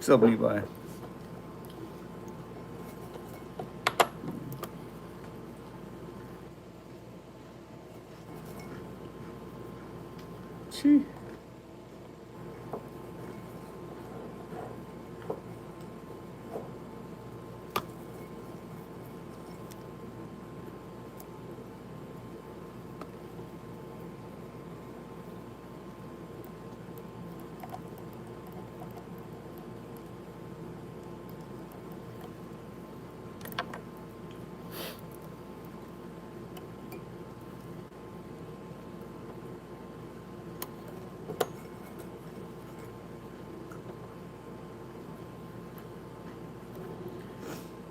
What's up, Levi? Gee.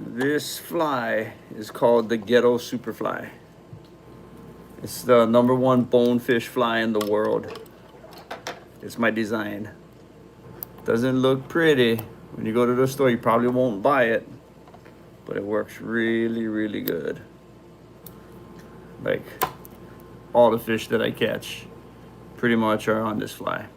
This fly is called the Ghetto Super Fly. It's the #1 bonefish fly in the world. It's my design. Doesn't look pretty. When you go to the store, you probably won't buy it, but it works really, really good. Like all the fish that I catch pretty much are on this fly.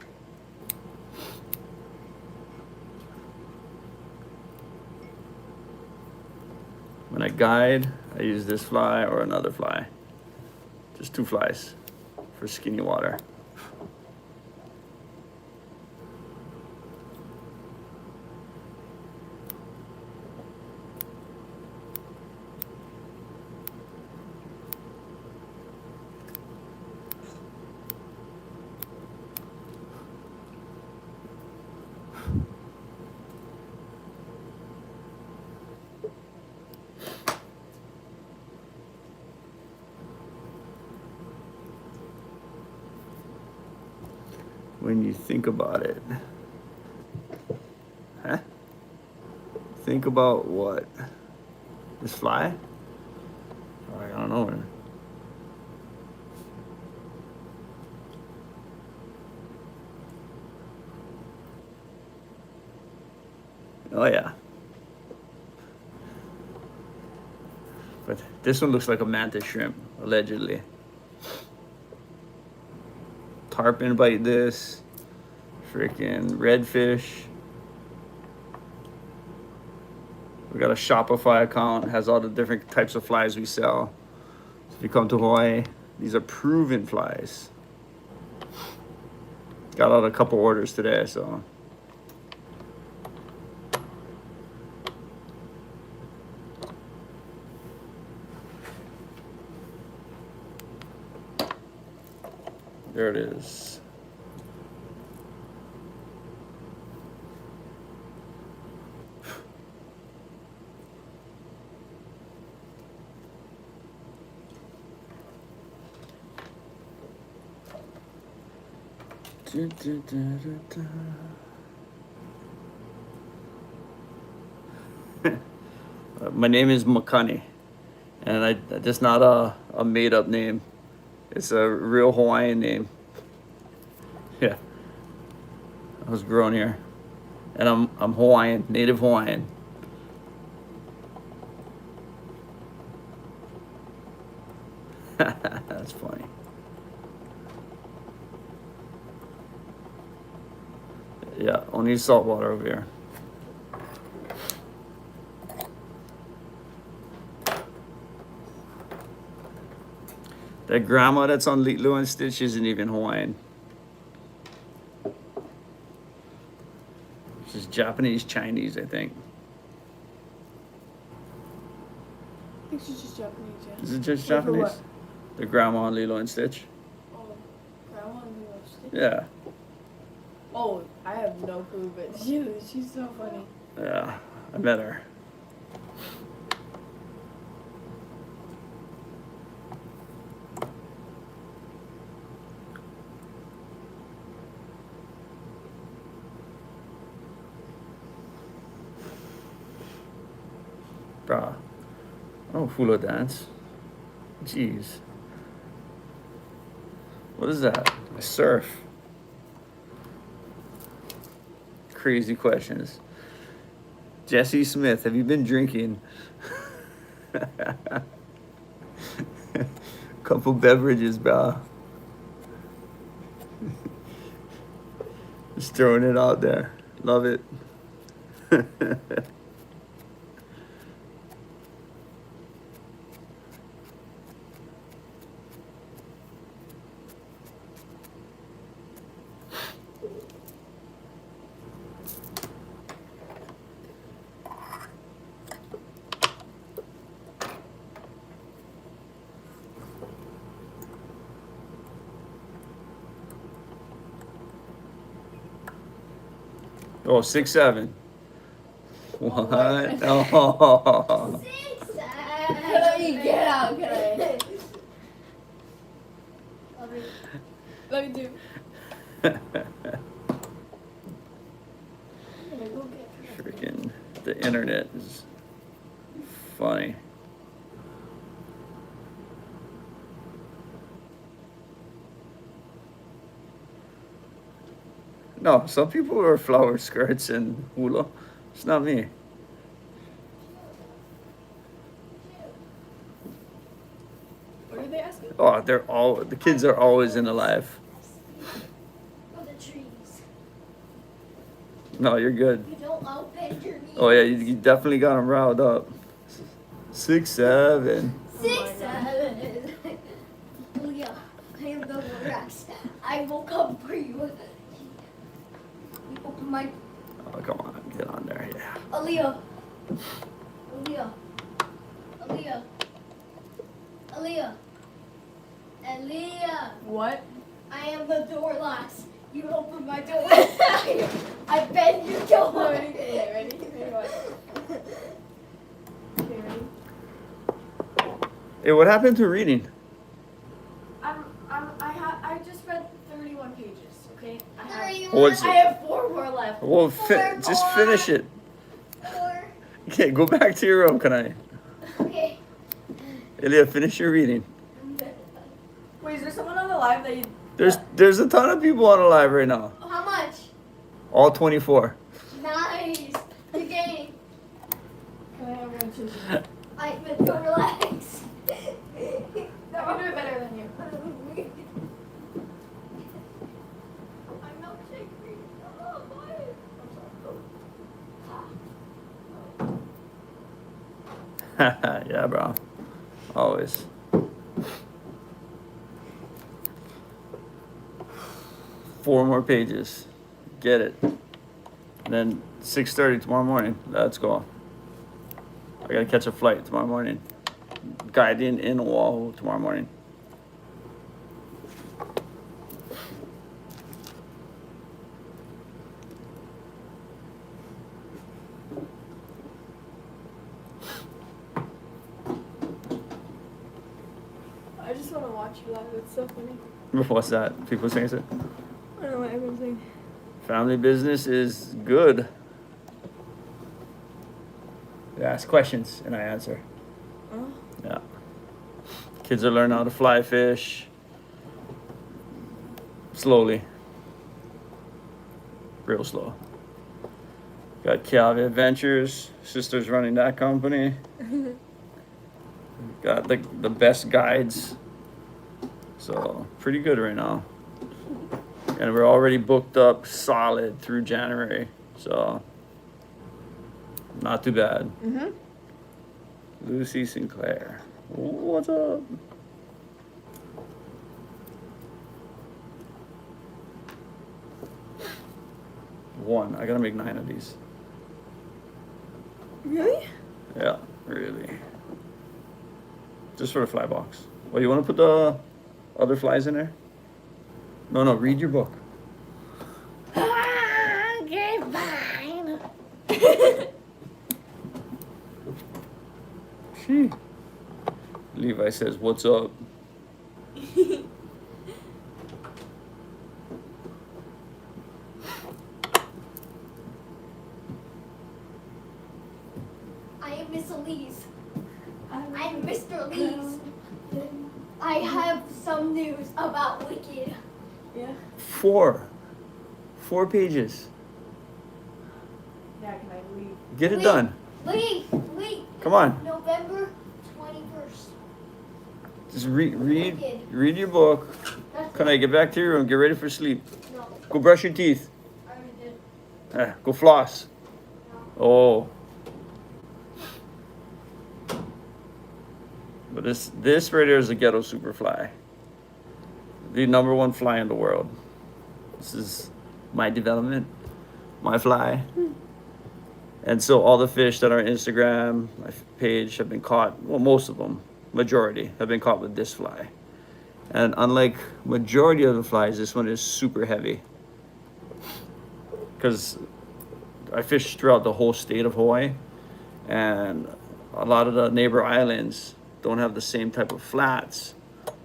When I guide, I use this fly or another fly. Just 2 flies for skinny water. When you think about it. Huh? Think about what? This fly? I don't know. Oh yeah. But this one looks like a mantis shrimp, allegedly. Tarpon bite this. Freaking redfish. We got a Shopify account. It has all the different types of flies we sell. So if you come to Hawaii, these are proven flies. Got out a couple orders today, so. There it is. My name is Makani, and that's not a made-up name. It's a real Hawaiian name. Yeah, I was grown here, and I'm Hawaiian, native Hawaiian. That's funny. Yeah, only salt water over here. That grandma that's on Lilo and Stitch isn't even Hawaiian. She's Japanese Chinese, I think. I think she's just Japanese, yeah. Is it just Japanese? The grandma on Lilo and Stitch? Oh, grandma and Lilo and Stitch? Yeah. Oh, I have no clue, but she's so funny. Yeah, I met her. Bruh. Oh, hula dance. Jeez. What is that? I surf. Crazy questions. Jesse Smith, have you been drinking? Couple beverages, bro. Just throwing it out there. Love it. Oh, 6'7". What? Oh. 6'7". Let me get out, can I? Let me do. Freaking the internet is funny. No, some people wear flower skirts and hula. It's not me. What are they asking? Oh, the kids are always in the live. Oh, the trees. No, you're good. You don't open your knees. Oh yeah, you definitely got them riled up. 6'7". 6'7". Leah, I am the Rex. I will come for you. You open my. Oh, come on, get on there, yeah. Aaliyah. Aaliyah. Aaliyah. Aaliyah. Aaliyah. What? I am the door locks. You open my door. I bend your door. Ready? Okay, ready? Ready? What? Okay, ready? Hey, what happened to reading? I just read 31 pages, okay? What's I it? have 4 more left. Well, just finish it. 4. Okay, go back to your room, can I? Okay. Ilya, finish your reading. Wait, is there someone on the live that you... There's a ton of people on the live right now. How much? All 24. Nice. You're gaining. Can I have one too? I'm going to relax. can do it better than you. I'm not shaking. Oh, boy. Yeah, bro. Always. Four more pages. Get it. And then 6:30 tomorrow morning. Let's go. I gotta catch a flight tomorrow morning. Guiding in Oahu tomorrow morning. I just want to watch you live. It's so funny. What's that? People saying it? I don't know what everyone's saying. Family business is good. You ask questions and I answer. Oh. Yeah. Kids are learning how to fly fish. Slowly. Real slow. Got Kiavi Adventures. Sister's running that company. Got the best guides. So pretty good right now. And we're already booked up solid through January. So not too bad. Mm-hmm. Lucy Sinclair. What's up? One. I gotta make 9 of these. Really? Yeah, really. Just for the fly box. Well, you want to put the other flies in there? No, read your book. Okay, fine. She. Levi says, "What's up?" I am Miss Elise. I'm I'm Mr. Elise. I have some news about Wicked. Yeah. 4 pages. Yeah, can I leave? Get it Wait. done. Wait. Come on. November 21st. Just read Wicked. read your book. That's Can I get back to your room? Get ready for sleep. No, Go brush your teeth. I already did. Go floss. No. Oh. But this right here is a Ghetto Super Fly. The #1 fly in the world. This is my development, my fly. And so all the fish that are on Instagram, my page, have been caught, well, most of them, majority, have been caught with this fly. And unlike majority of the flies, this one is super heavy. Because I fish throughout the whole state of Hawaii, and a lot of the neighbor islands don't have the same type of flats.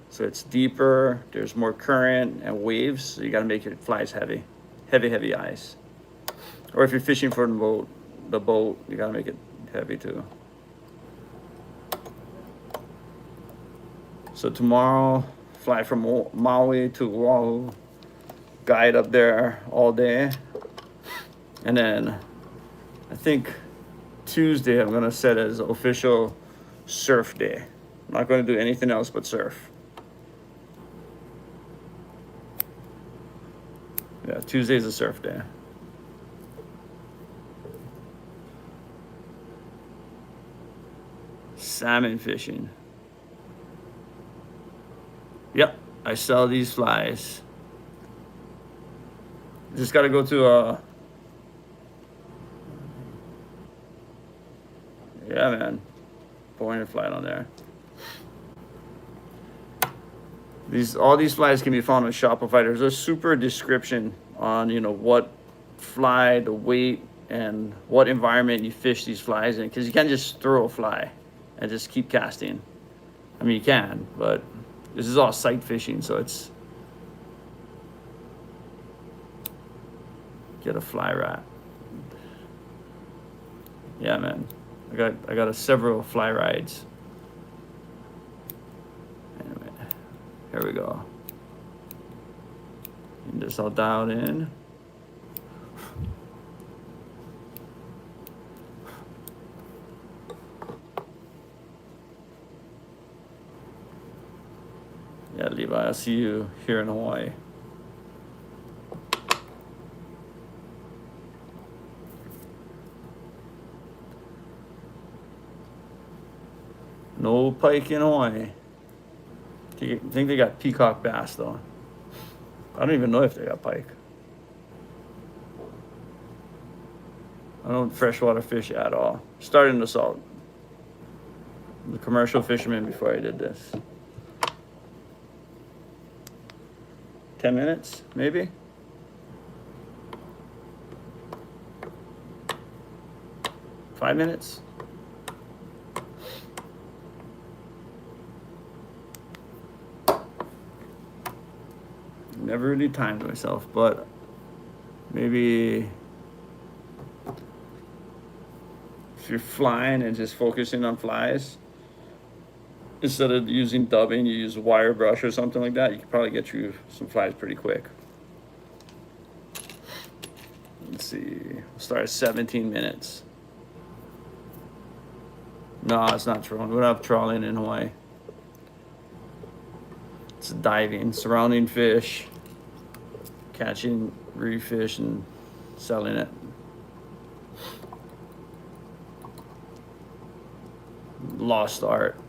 So it's deeper, there's more current and waves, so you gotta make your flies heavy. Heavy ice. Or if you're fishing for the boat, you gotta make it heavy too. So tomorrow, fly from Maui to Oahu, guide up there all day. And then I think Tuesday I'm gonna set as official surf day. I'm not gonna do anything else but surf. Yeah, Tuesday's a surf day. Salmon fishing. Yep, I sell these flies. Just gotta go to yeah, man. Pouring a flight on there. All these flies can be found on Shopify. There's a super description on, what fly, the weight, and what environment you fish these flies in. Because you can't just throw a fly and just keep casting. I mean, you can, but this is all sight fishing, so it's get a fly rat. Yeah, man. I got several fly rides. Anyway, here we go. Get this all dialed in. Yeah, Levi, I'll see you here in Hawaii. No pike in Hawaii. I think they got peacock bass though. I don't even know if they got pike. I don't freshwater fish at all. Starting to salt. The commercial fisherman before I did this. 10 minutes, maybe? Five minutes? Never really timed myself, but maybe if you're flying and just focusing on flies, instead of using dubbing, you use a wire brush or something like that, you could probably get through some flies pretty quick. Let's see, we'll start at 17 minutes. No, it's not trolling. We don't have trolling in Hawaii. It's diving, surrounding fish, catching reef fish and selling it. Lost art.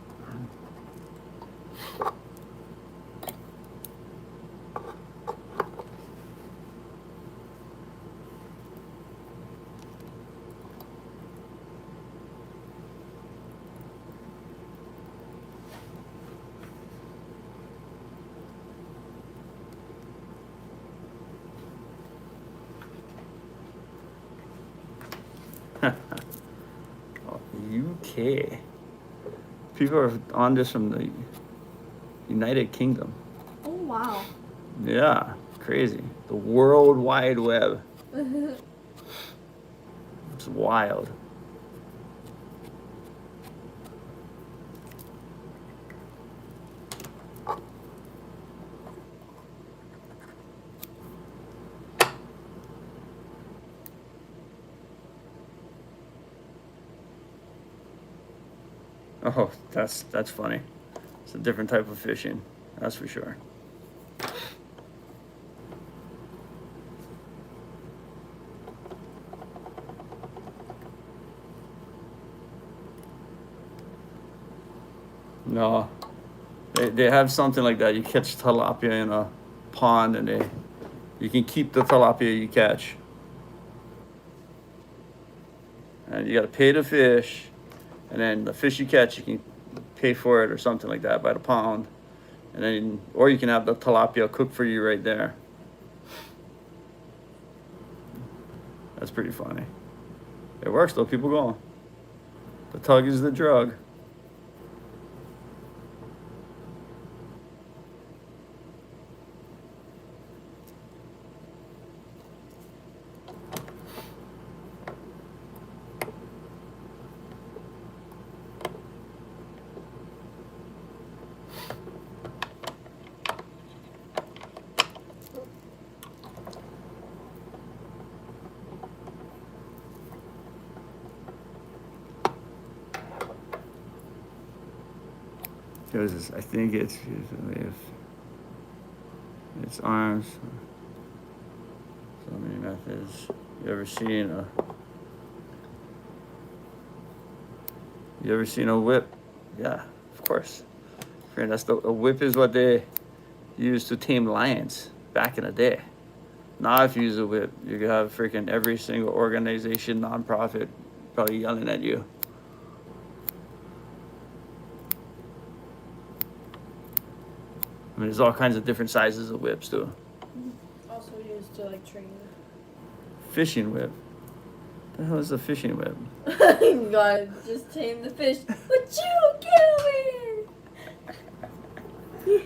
UK. People are on this from the United Kingdom. Oh wow. Yeah, crazy. The World Wide Web. It's wild. Oh, that's funny. It's a different type of fishing, that's for sure. No, they have something like that. You catch tilapia in a pond, and you can keep the tilapia you catch, and you got to pay the fish, and then the fish you catch, you can pay for it or something like that by the pound, and then or you can have the tilapia cooked for you right there. That's pretty funny. It works though. People go. The tug is the drug. Because I think it's arms. So many methods. You ever seen a whip? Yeah, of course. Friend, a whip is what they used to tame lions back in the day. Now if you use a whip, you could have freaking every single organization, nonprofit, probably yelling at you. I mean, there's all kinds of different sizes of whips too. Also used to like train. Fishing whip. The hell is a fishing whip? God, just tame the fish. Would you get over here?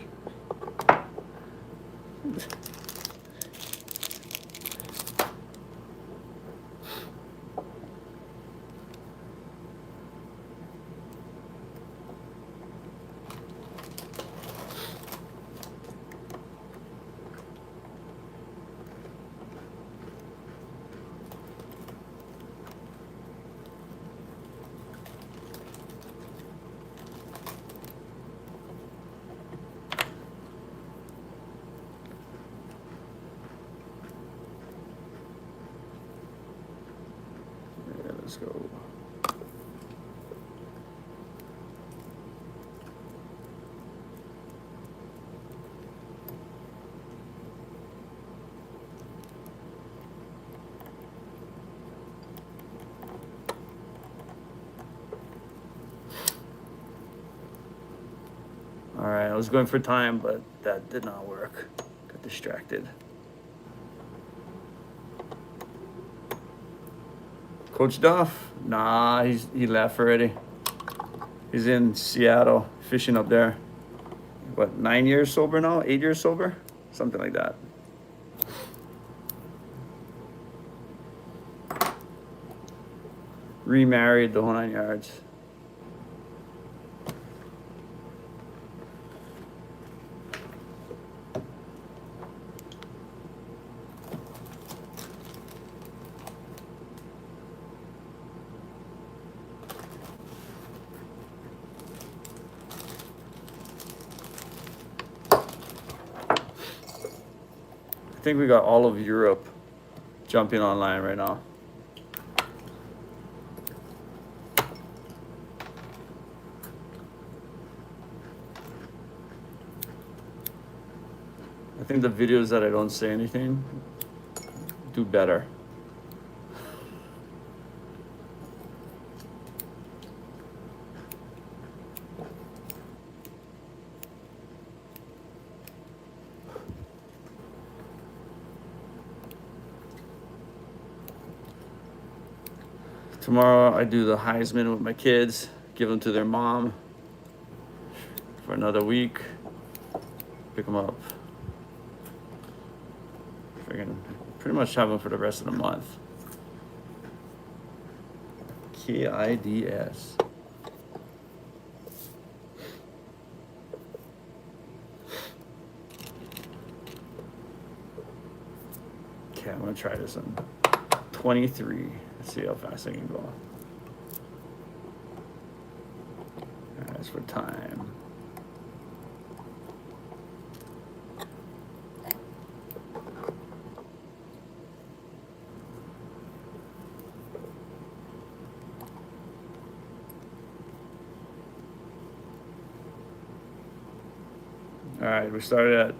go. All right, I was going for time, but that did not work. Got distracted. Coach Duff? Nah, he left already. He's in Seattle fishing up there. What, 9 years sober now? 8 years sober? Something like that. Remarried, the whole 9 yards. I think we got all of Europe jumping online right now. I think the videos that I don't say anything do better. Tomorrow I do the Heisman with my kids, give them to their mom for another week, pick them up. Freaking pretty much have them for the rest of the month. KIDS. Okay, I'm gonna try this one. 23. Let's see how fast I can go. As for time. All right, we started at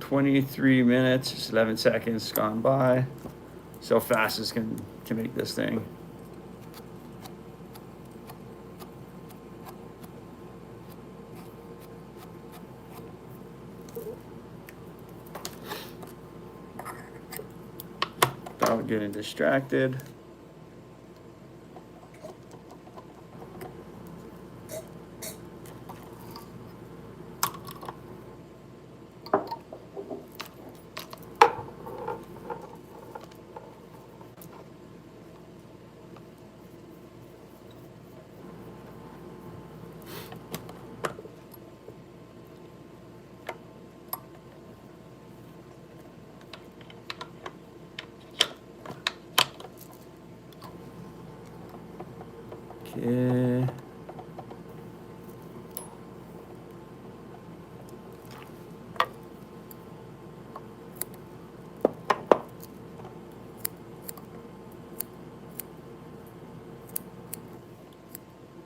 23 minutes, 11 seconds gone by. So fast as can make this thing. Without getting distracted. Okay.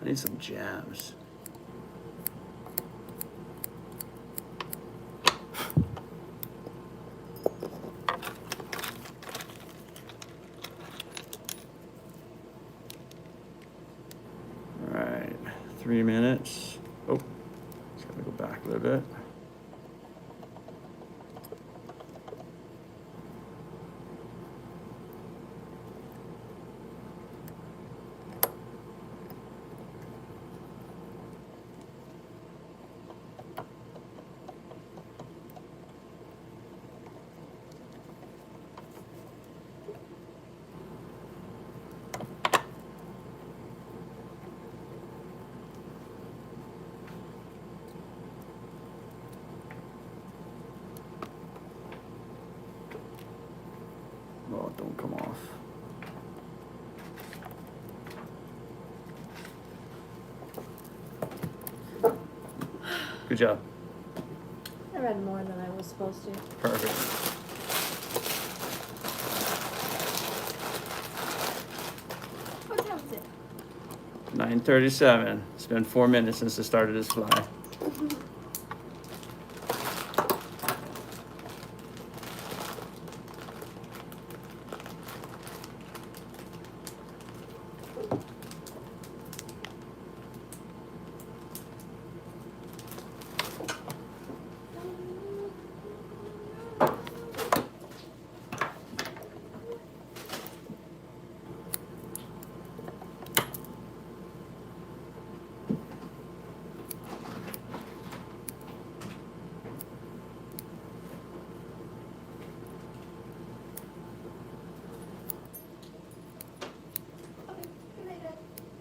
I need some jams. All right, 3 minutes. Oh, just gotta go back a little bit. Oh, don't come off. Good job. I read more than I was supposed to. Perfect. 9:37. It's been 4 minutes since I started this fly.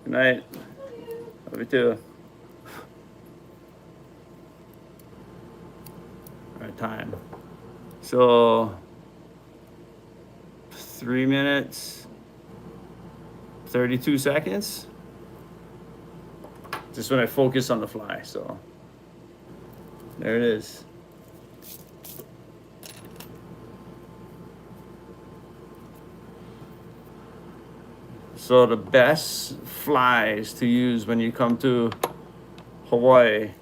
Good night. Love you too. All right, time. So 3 minutes, 32 seconds. Just when I focus on the fly. So there it is. So the best flies to use when you come to Hawaii.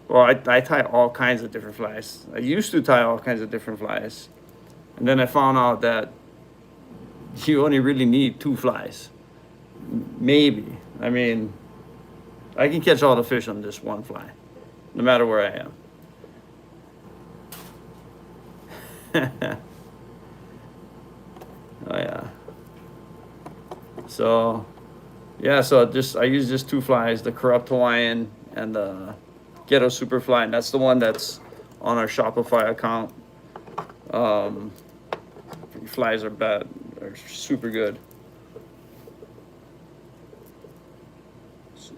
Well, I tie all kinds of different flies. I used to tie all kinds of different flies. And then I found out that you only really need 2 flies. Maybe. I mean, I can catch all the fish on this one fly, no matter where I am. Oh yeah. So yeah, so I use just 2 flies, the corrupt Hawaiian and the Ghetto Super Fly, and that's the one that's on our Shopify account. Flies are super good. Let's see.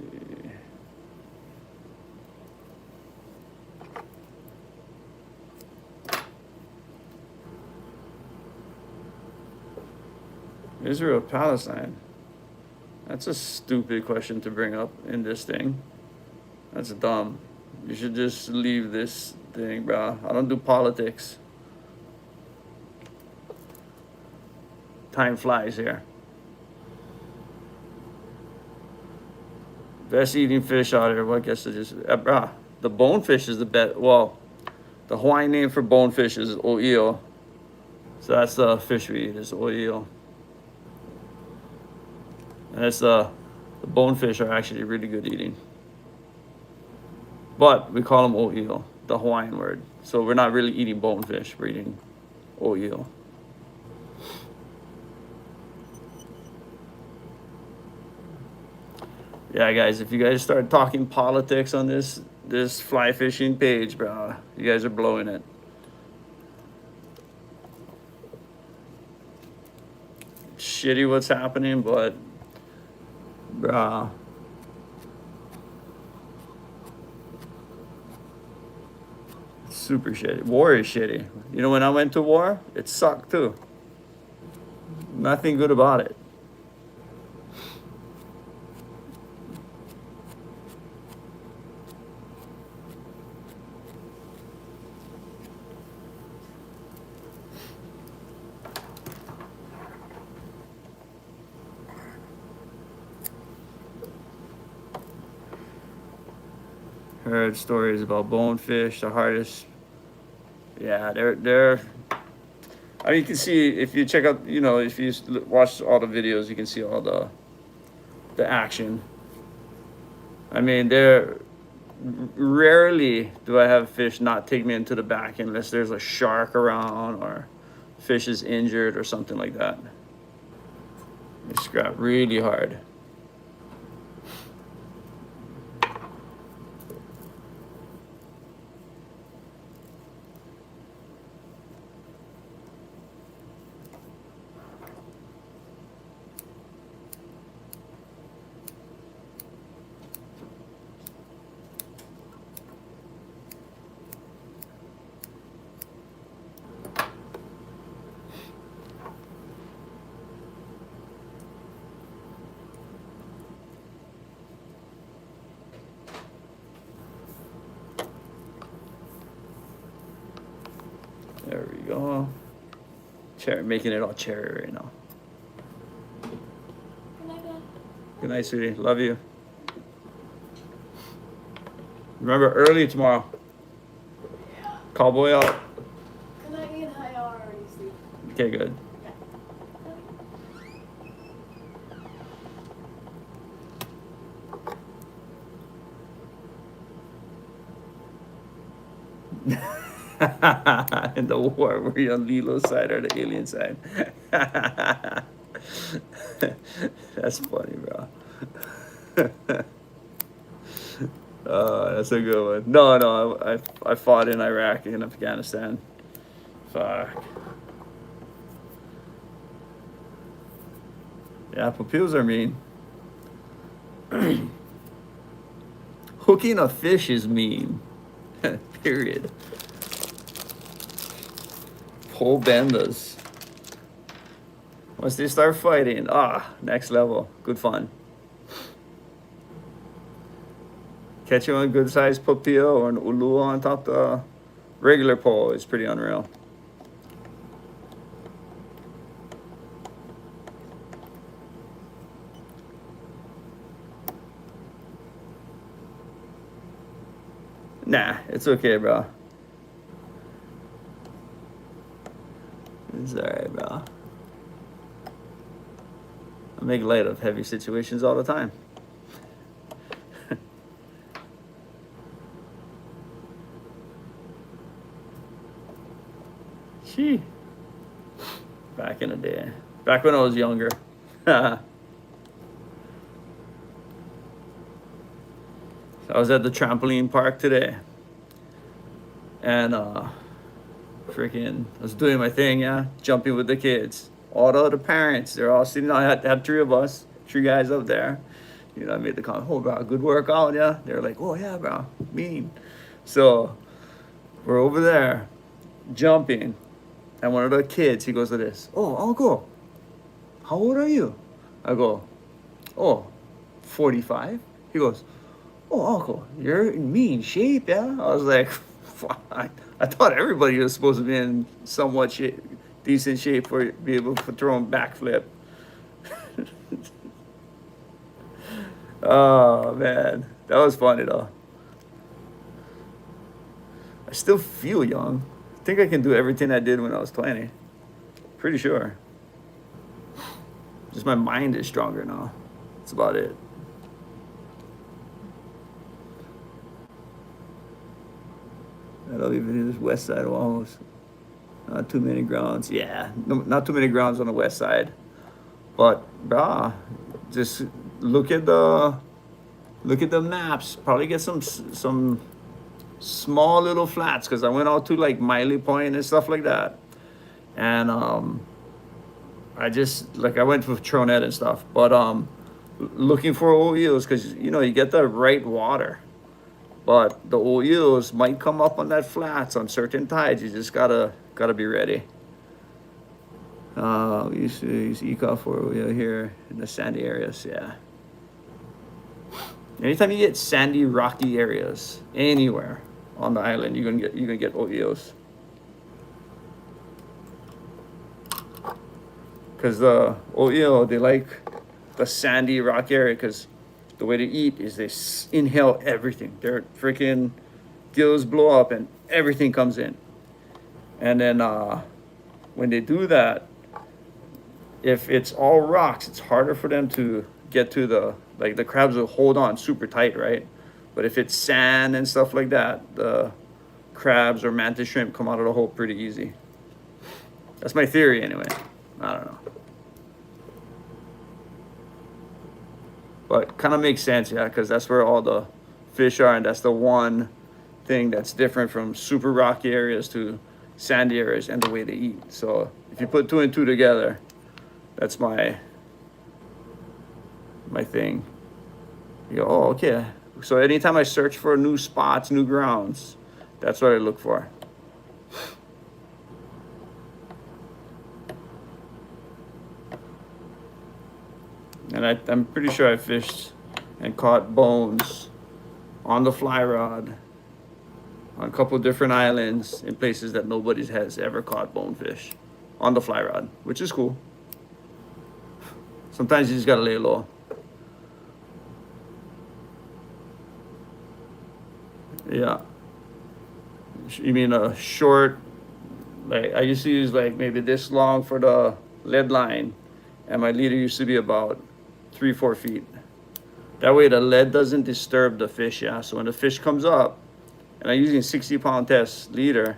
Israel, Palestine. That's a stupid question to bring up in this thing. That's dumb. You should just leave this thing, bro. I don't do politics. Time flies here. Best eating fish out here. Well, I guess it is. The bonefish is the best. Well, the Hawaiian name for bonefish is o'io. So that's the fish we eat, is o'io. And it's the bonefish are actually really good eating. But we call them o'io, the Hawaiian word. So we're not really eating bonefish, we're eating o'io. Yeah, guys, if you guys start talking politics on this fly fishing page, bro, you guys are blowing it. It's shitty what's happening, but bro, it's super shitty. War is shitty. You know, when I went to war, it sucked too. Nothing good about it. Heard stories about bonefish, the hardest. Yeah, they're. I mean, you can see if you check out, you know, if you watch all the videos, you can see all the action. I mean, rarely do I have fish not take me into the back unless there's a shark around or fish is injured or something like that. They scrap really hard. There we go. Cherry, making it all cherry right now. Good night, sweetie. Love you. Remember, early tomorrow. Cowboy out. Good night, me and Haya are already asleep. Okay, good. In the war, were you on Lilo's side or the alien side? That's funny, bro. That's a good one. No, I fought in Iraq and Afghanistan. Fuck. Yeah, pupils are mean. Hooking a fish is mean. Period. Pole benders. Once they start fighting, next level. Good fun. Catch you on a good sized pupil or an ulu on top the regular pole is pretty unreal. Nah, it's okay, bro. It's alright, bro. I make light of heavy situations all the time. Gee. Back in the day. Back when I was younger. I was at the trampoline park today. And freaking, I was doing my thing, yeah, jumping with the kids. All the other parents, they're all sitting. I had three of us, three guys up there. You know, I made the comment, oh, bro, good workout, yeah. They're like, oh, yeah, bro, mean. So we're over there jumping. And one of the kids, he goes to this, oh, uncle, how old are you? I go, oh, 45. He goes, oh, uncle, you're in mean shape, yeah? I was like, I thought everybody was supposed to be in somewhat decent shape for be able to throw a backflip. Oh, man. That was funny, though. I still feel young. I think I can do everything I did when I was 20. Pretty sure. Just my mind is stronger now. That's about it. I don't even this west side almost. Not too many grounds. Yeah, no, not too many grounds on the west side. But just look at the maps. Probably get some small little flats because I went out to like Miley Point and stuff like that. And I just like I went with Tronet and stuff. But looking for old eels because you know you get the right water. But the old eels might come up on that flats on certain tides. You just gotta be ready. We used to use ECOF for here in the sandy areas. Yeah. Anytime you get sandy, rocky areas anywhere on the island, you're gonna get old eels. Because the old eel, they like the sandy rock area because the way they eat is they inhale everything. Their freaking gills blow up and everything comes in. And then when they do that, if it's all rocks, it's harder for them to get to the crabs will hold on super tight, right? But if it's sand and stuff like that, the crabs or mantis shrimp come out of the hole pretty easy. That's my theory anyway. I don't know. But kind of makes sense, yeah, because that's where all the fish are, and that's the one thing that's different from super rocky areas to sandy areas and the way they eat. So if you put two and two together, that's my thing. You go, oh, okay. So anytime I search for new spots, new grounds, that's what I look for. And I'm pretty sure I fished and caught bones on the fly rod on a couple different islands in places that nobody has ever caught bonefish on the fly rod, which is cool. Sometimes you just gotta lay low. Yeah. You mean a short, like I used to use like maybe this long for the lead line, and my leader used to be about 3, 4 feet. That way the lead doesn't disturb the fish, yeah. So when the fish comes up, and I'm using 60-pound test leader,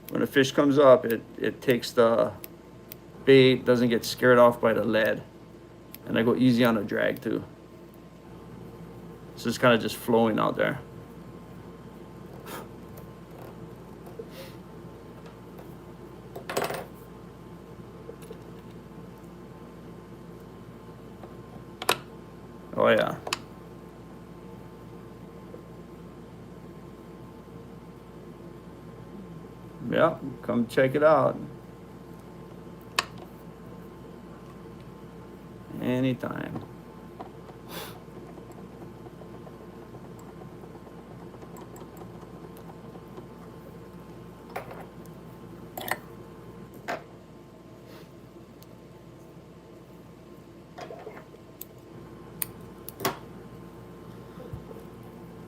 when the fish comes up, it takes the bait, doesn't get scared off by the lead. And I go easy on the drag too. So it's kind of just flowing out there. Oh yeah. Yeah, come check it out. Anytime.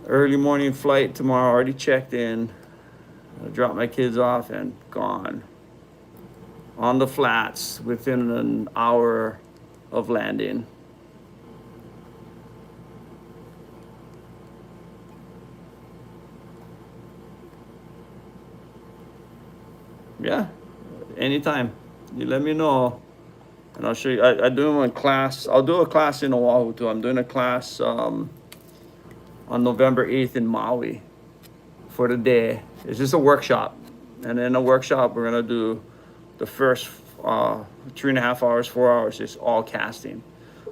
Early morning flight tomorrow, already checked in. I dropped my kids off and gone. On the flats within an hour of landing. Yeah, anytime. You let me know, and I'll show you. I do a class. I'll do a class in Oahu too. I'm doing a class on November 8th in Maui for the day. It's just a workshop, and in a workshop we're gonna do the first 3.5 hours, 4 hours, just all casting.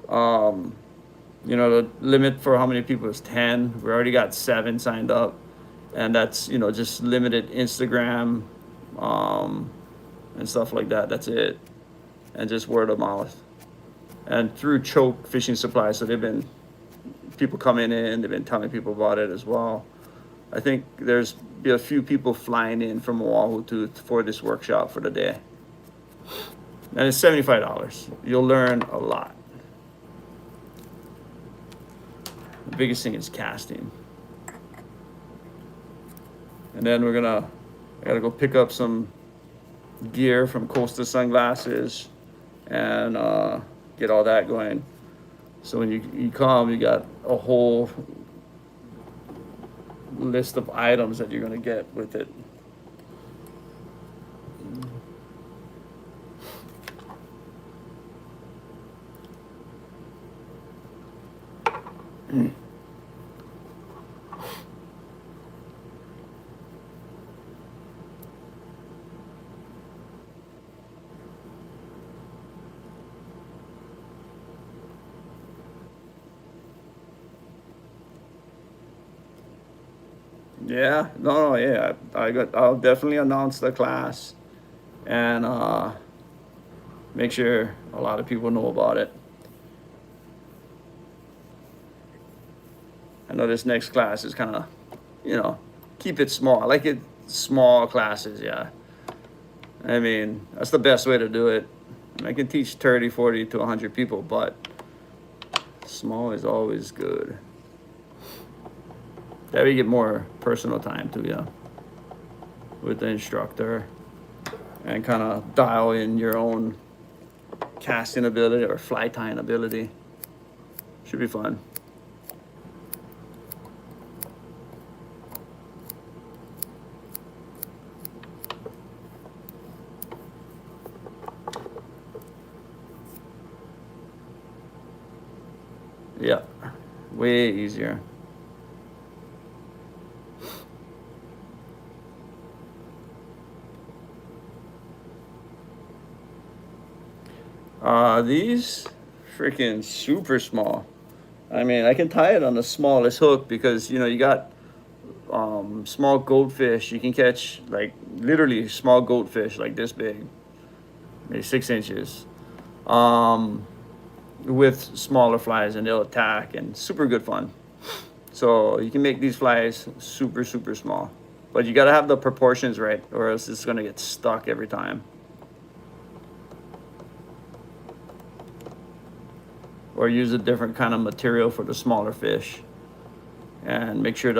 You know, the limit for how many people is 10. We already got 7 signed up, and that's, you know, just limited Instagram and stuff like that. That's it, and just word of mouth and through Choke Fishing Supply. So they've been people coming in. They've been telling people about it as well. I think there's be a few people flying in from Oahu for this workshop for the day, and it's $75. You'll learn a lot. The biggest thing is casting. And then I gotta go pick up some gear from Costa Sunglasses and get all that going. So when you come, you got a whole list of items that you're gonna get with it. Yeah, no, yeah, I'll definitely announce the class and make sure a lot of people know about it. I know this next class is kind of, you know, keep it small. I like it small classes, yeah. I mean, that's the best way to do it. I can teach 30, 40 to 100 people, but small is always good. That way you get more personal time too, yeah, with the instructor, and kind of dial in your own casting ability or fly tying ability. Should be fun. Yeah, way easier. These freaking super small. I mean, I can tie it on the smallest hook because, you know, you got small goldfish. You can catch like literally small goldfish like this big, maybe 6 inches, with smaller flies, and they'll attack, and super good fun. So you can make these flies super, super small, but you got to have the proportions right, or else it's going to get stuck every time. Or use a different kind of material for the smaller fish. and make sure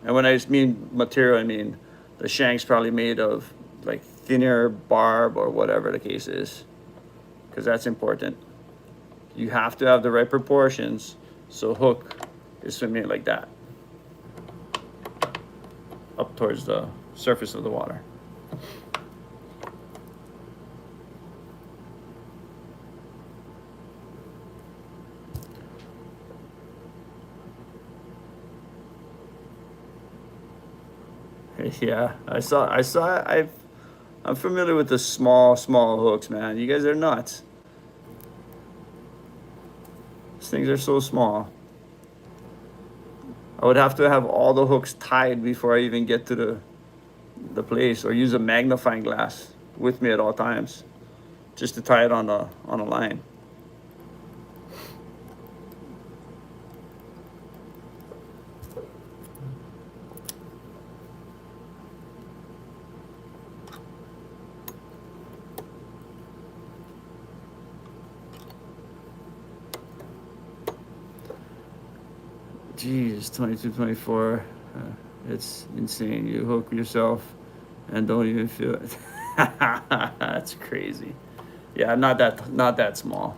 and when I mean material, I mean the shank's probably made of like thinner barb or whatever the case is, because that's important. You have to have the right proportions so hook is swimming like that up towards the surface of the water. Yeah, I'm familiar with the small hooks, man. You guys are nuts. These things are so small. I would have to have all the hooks tied before I even get to the place, or use a magnifying glass with me at all times just to tie it on a line. Jeez, 22, 24. It's insane. You hook yourself and don't even feel it. That's crazy. Yeah, not that small.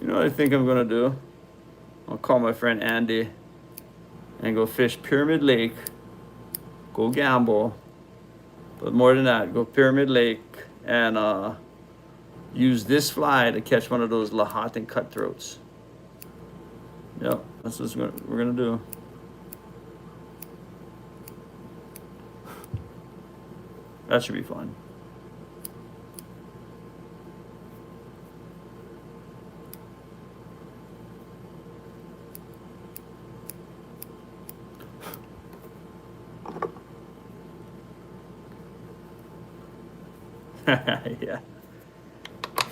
You know what I think I'm gonna do? I'll call my friend Andy and go fish Pyramid Lake, go gamble, but more than that, go Pyramid Lake and use this fly to catch one of those Lahatan cutthroats. Yep, that's what we're gonna do. That should be fun. Yeah.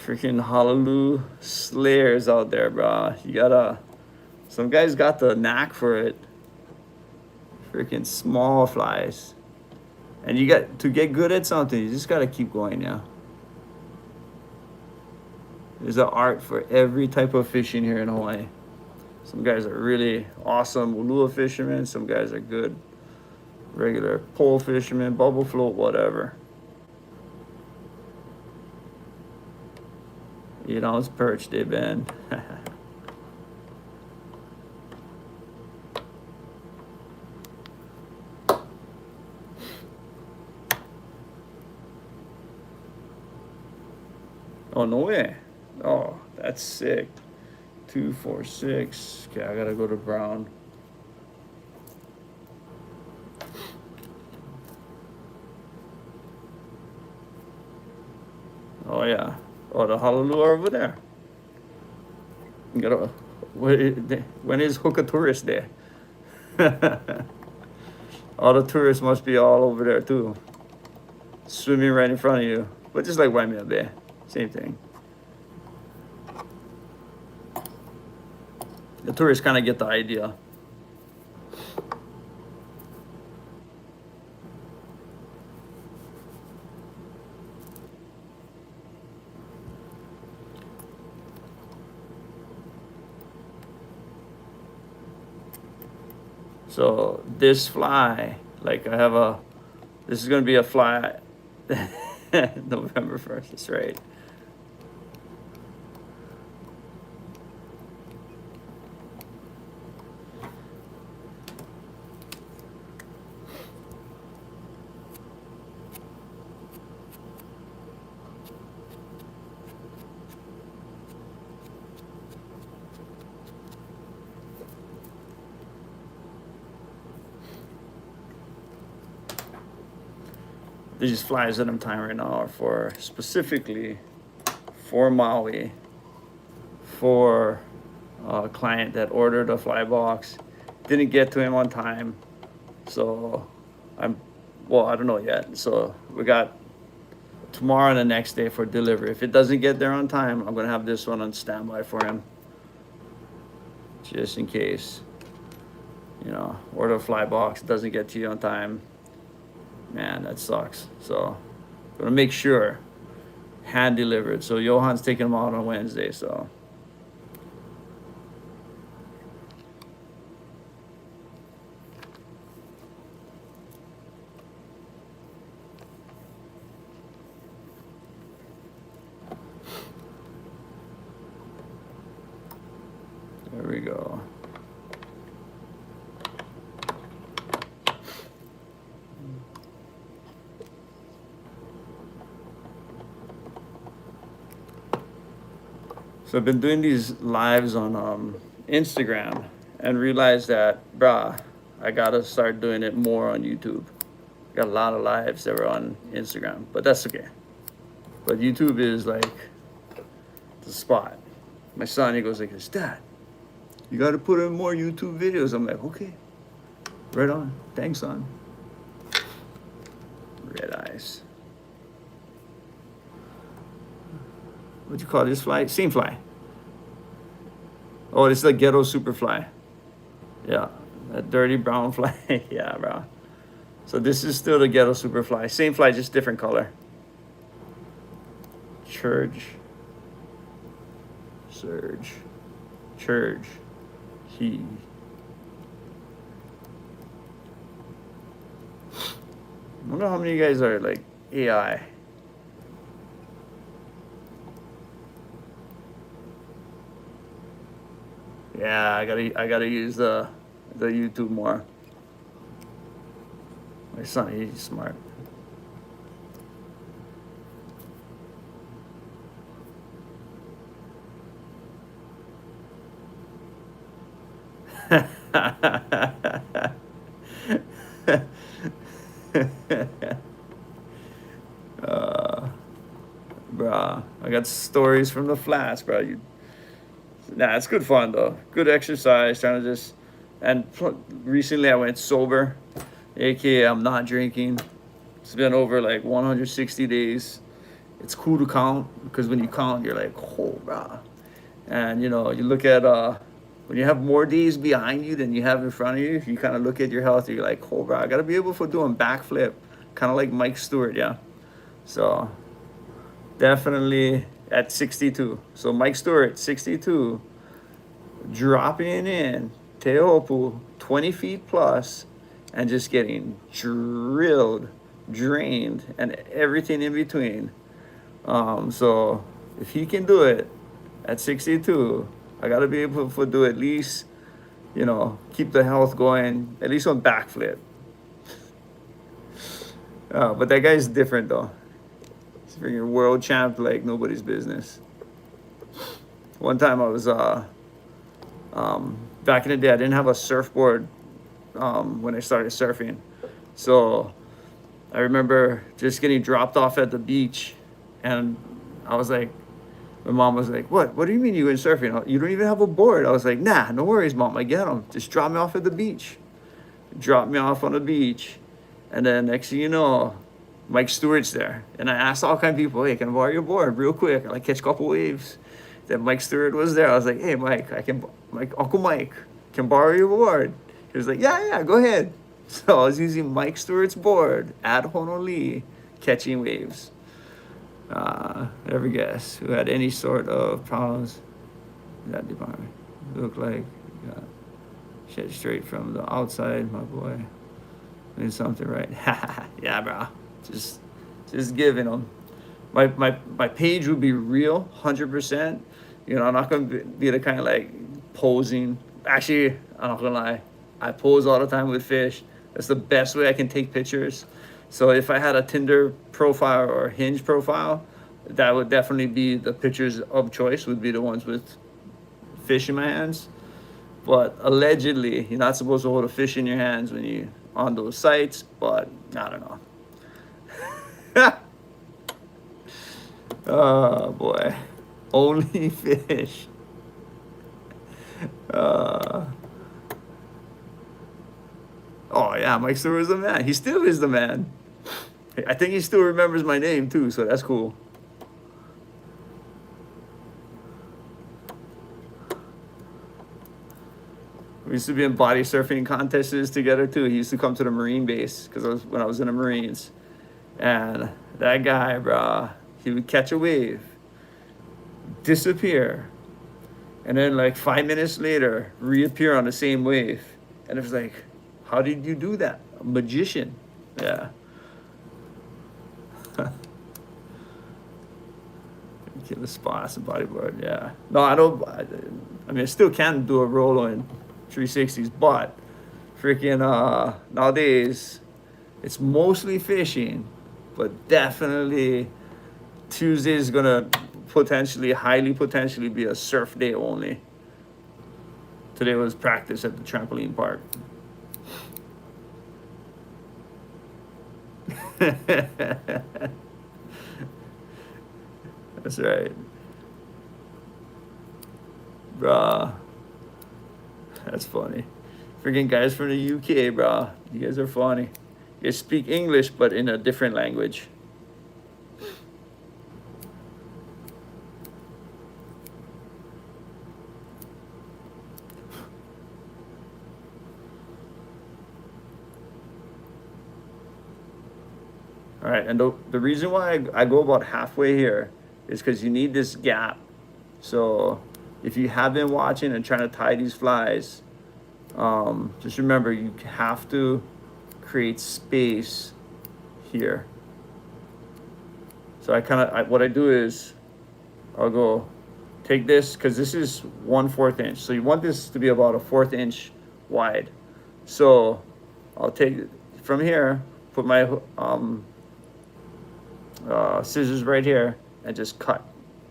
Freaking Honolulu slayers out there, bro. Some guys got the knack for it. Freaking small flies. And you got to get good at something, you just gotta keep going, yeah. There's an art for every type of fishing here in Hawaii. Some guys are really awesome ulua fishermen, some guys are good regular pole fishermen, bubble float, whatever. You know, it's perch day bend. Oh, no way. Oh, that's sick. 246. Okay, I gotta go to brown. Oh, yeah. Oh, the Honolulu are over there. You gotta, when is Hoka Tourist Day? All the tourists must be all over there too. Swimming right in front of you. But just like Waimea Bay. Same thing. The tourists kind of get the idea. So this fly, like this is gonna be a fly November 1st, that's right. These flies that I'm tying right now are for specifically for Maui, for a client that ordered a fly box, didn't get to him on time, so I don't know yet. So we got tomorrow and the next day for delivery. If it doesn't get there on time, I'm gonna have this one on standby for him, just in case. you know, or the fly box doesn't get to you on time. Man, that sucks. So, gonna make sure hand delivered. So Johan's taking them out on Wednesday. So. There we go. So I've been doing these lives on Instagram and realized that, bruh, I gotta start doing it more on YouTube. Got a lot of lives that were on Instagram, but that's okay. But YouTube is like the spot. My son, he goes like this, Dad, you gotta put in more YouTube videos. I'm like, okay, right on. Thanks, son. Red eyes. What'd you call this fly? Same fly. Oh, this is the Ghetto Super Fly. Yeah, that dirty brown fly. Yeah, bro. So this is still the Ghetto Super Fly. Same fly, just different color. Church. Surge. Church. He. I wonder how many of you guys are like AI. Yeah, I gotta use the YouTube more. My son, he's smart. Bruh, I got stories from the flats, bro. Nah, it's good fun though. Good exercise. Trying to just, recently I went sober, aka I'm not drinking. It's been over like 160 days. It's cool to count because when you count, you're like, oh, bruh. And you know, you look at when you have more days behind you than you have in front of you, you kind of look at your health. And you're like, oh, bro, I gotta be able for doing backflip, kind of like Mike Stewart, yeah. So definitely at 62. So Mike Stewart, 62, dropping in Teopu, 20 feet plus, and just getting drilled, drained, and everything in between. So if he can do it at 62, I gotta be able to do at least, you know, keep the health going, at least on backflip. But that guy's different though. He's freaking world champ like nobody's business. One time I was back in the day, I didn't have a surfboard when I started surfing. So I remember just getting dropped off at the beach, and I was like, my mom was like, what do you mean you went surfing? You don't even have a board. I was like, nah, no worries, Mom, I get them. Just drop me off at the beach. Drop me off on the beach. And then next thing you know, Mike Stewart's there. And I asked all kind of people, hey, can I borrow your board real quick? I like catch a couple waves. Then Mike Stewart was there. I was like, hey, Mike, Uncle Mike, can borrow your board? He was like, yeah, go ahead. So I was using Mike Stewart's board at Honolulu, catching waves. Every guest who had any sort of problems in that department. Looked like you got shit straight from the outside, my boy. Doing something right. Yeah, bro. Just giving them. My page would be real, 100%. You know, I'm not gonna be the kind of like posing. Actually, I'm not gonna lie. I pose all the time with fish. That's the best way I can take pictures. So if I had a Tinder profile or a Hinge profile, that would definitely be the pictures of choice, would be the ones with fish in my hands. But allegedly, you're not supposed to hold a fish in your hands when you're on those sites, but I don't know. Oh boy, only fish. Oh yeah, Mike Stewart is the man. He still is the man. I think he still remembers my name too, so that's cool. used to be in body surfing contests together too. He used to come to the Marine base because when I was in the Marines. And that guy, bro, he would catch a wave, disappear, and then like 5 minutes later, reappear on the same wave. And it was like, how did you do that? A magician. Yeah. Killer spots and bodyboard, yeah. No, I don't. I mean, I still can do a roll in 360s, but freaking nowadays, it's mostly fishing, but definitely Tuesday is gonna highly potentially be a surf day only. Today was practice at the trampoline park. That's right. Bruh. That's funny. Freaking guys from the UK, bruh. You guys are funny. You guys speak English, but in a different language. All right, and the reason why I go about halfway here is because you need this gap. So if you have been watching and trying to tie these flies, just remember you have to create space here. So what I do is I'll go take this, because this is 1/4 inch. So you want this to be about a 1/4 inch wide. So I'll take it from here, put my scissors right here, and just cut,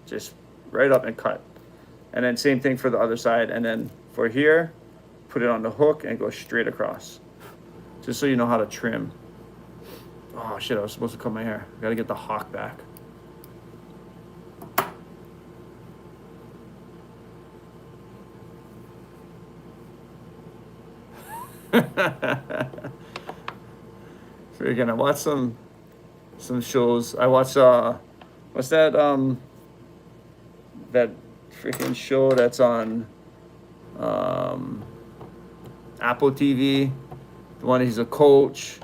just right up and cut. And then same thing for the other side. And then for here, put it on the hook and go straight across. Just so you know how to trim. Oh shit, I was supposed to cut my hair. I gotta get the hawk back. Freaking, I watched some shows. I watched what's that that freaking show that's on Apple TV. The one, he's a coach.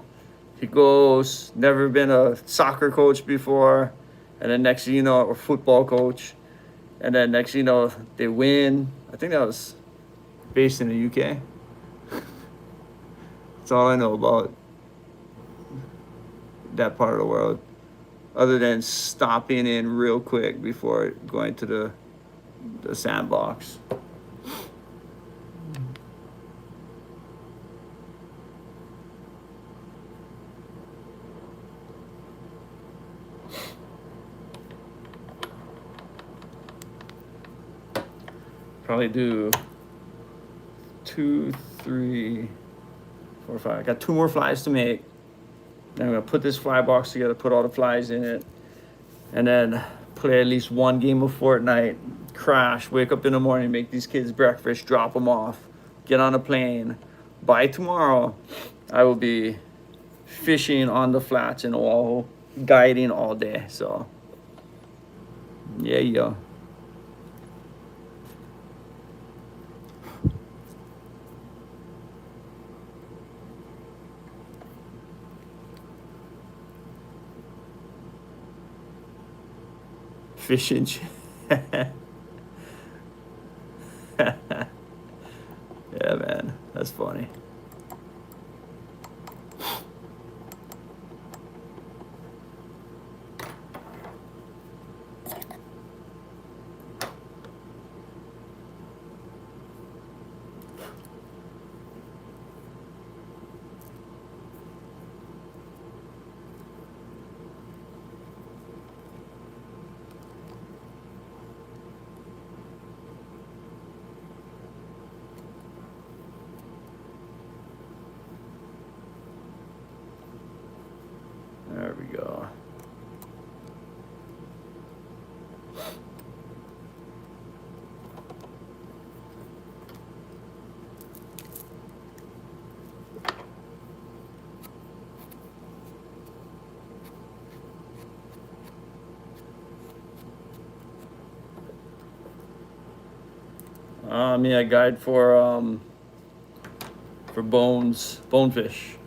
He goes, never been a soccer coach before, and then next thing you know, or football coach, and then next thing you know, they win. I think that was based in the UK. That's all I know about that part of the world, other than stopping in real quick before going to the sandbox. Probably do 2, 3, 4, 5. I got 2 more flies to make. Then I'm gonna put this fly box together, put all the flies in it, and then play at least one game of Fortnite, crash, wake up in the morning, make these kids breakfast, drop them off, get on a plane. By tomorrow, I will be fishing on the flats in Oahu, guiding all day. So, yeah. Fishing. Yeah, man, that's funny. There we go. Me, I guide for for bonefish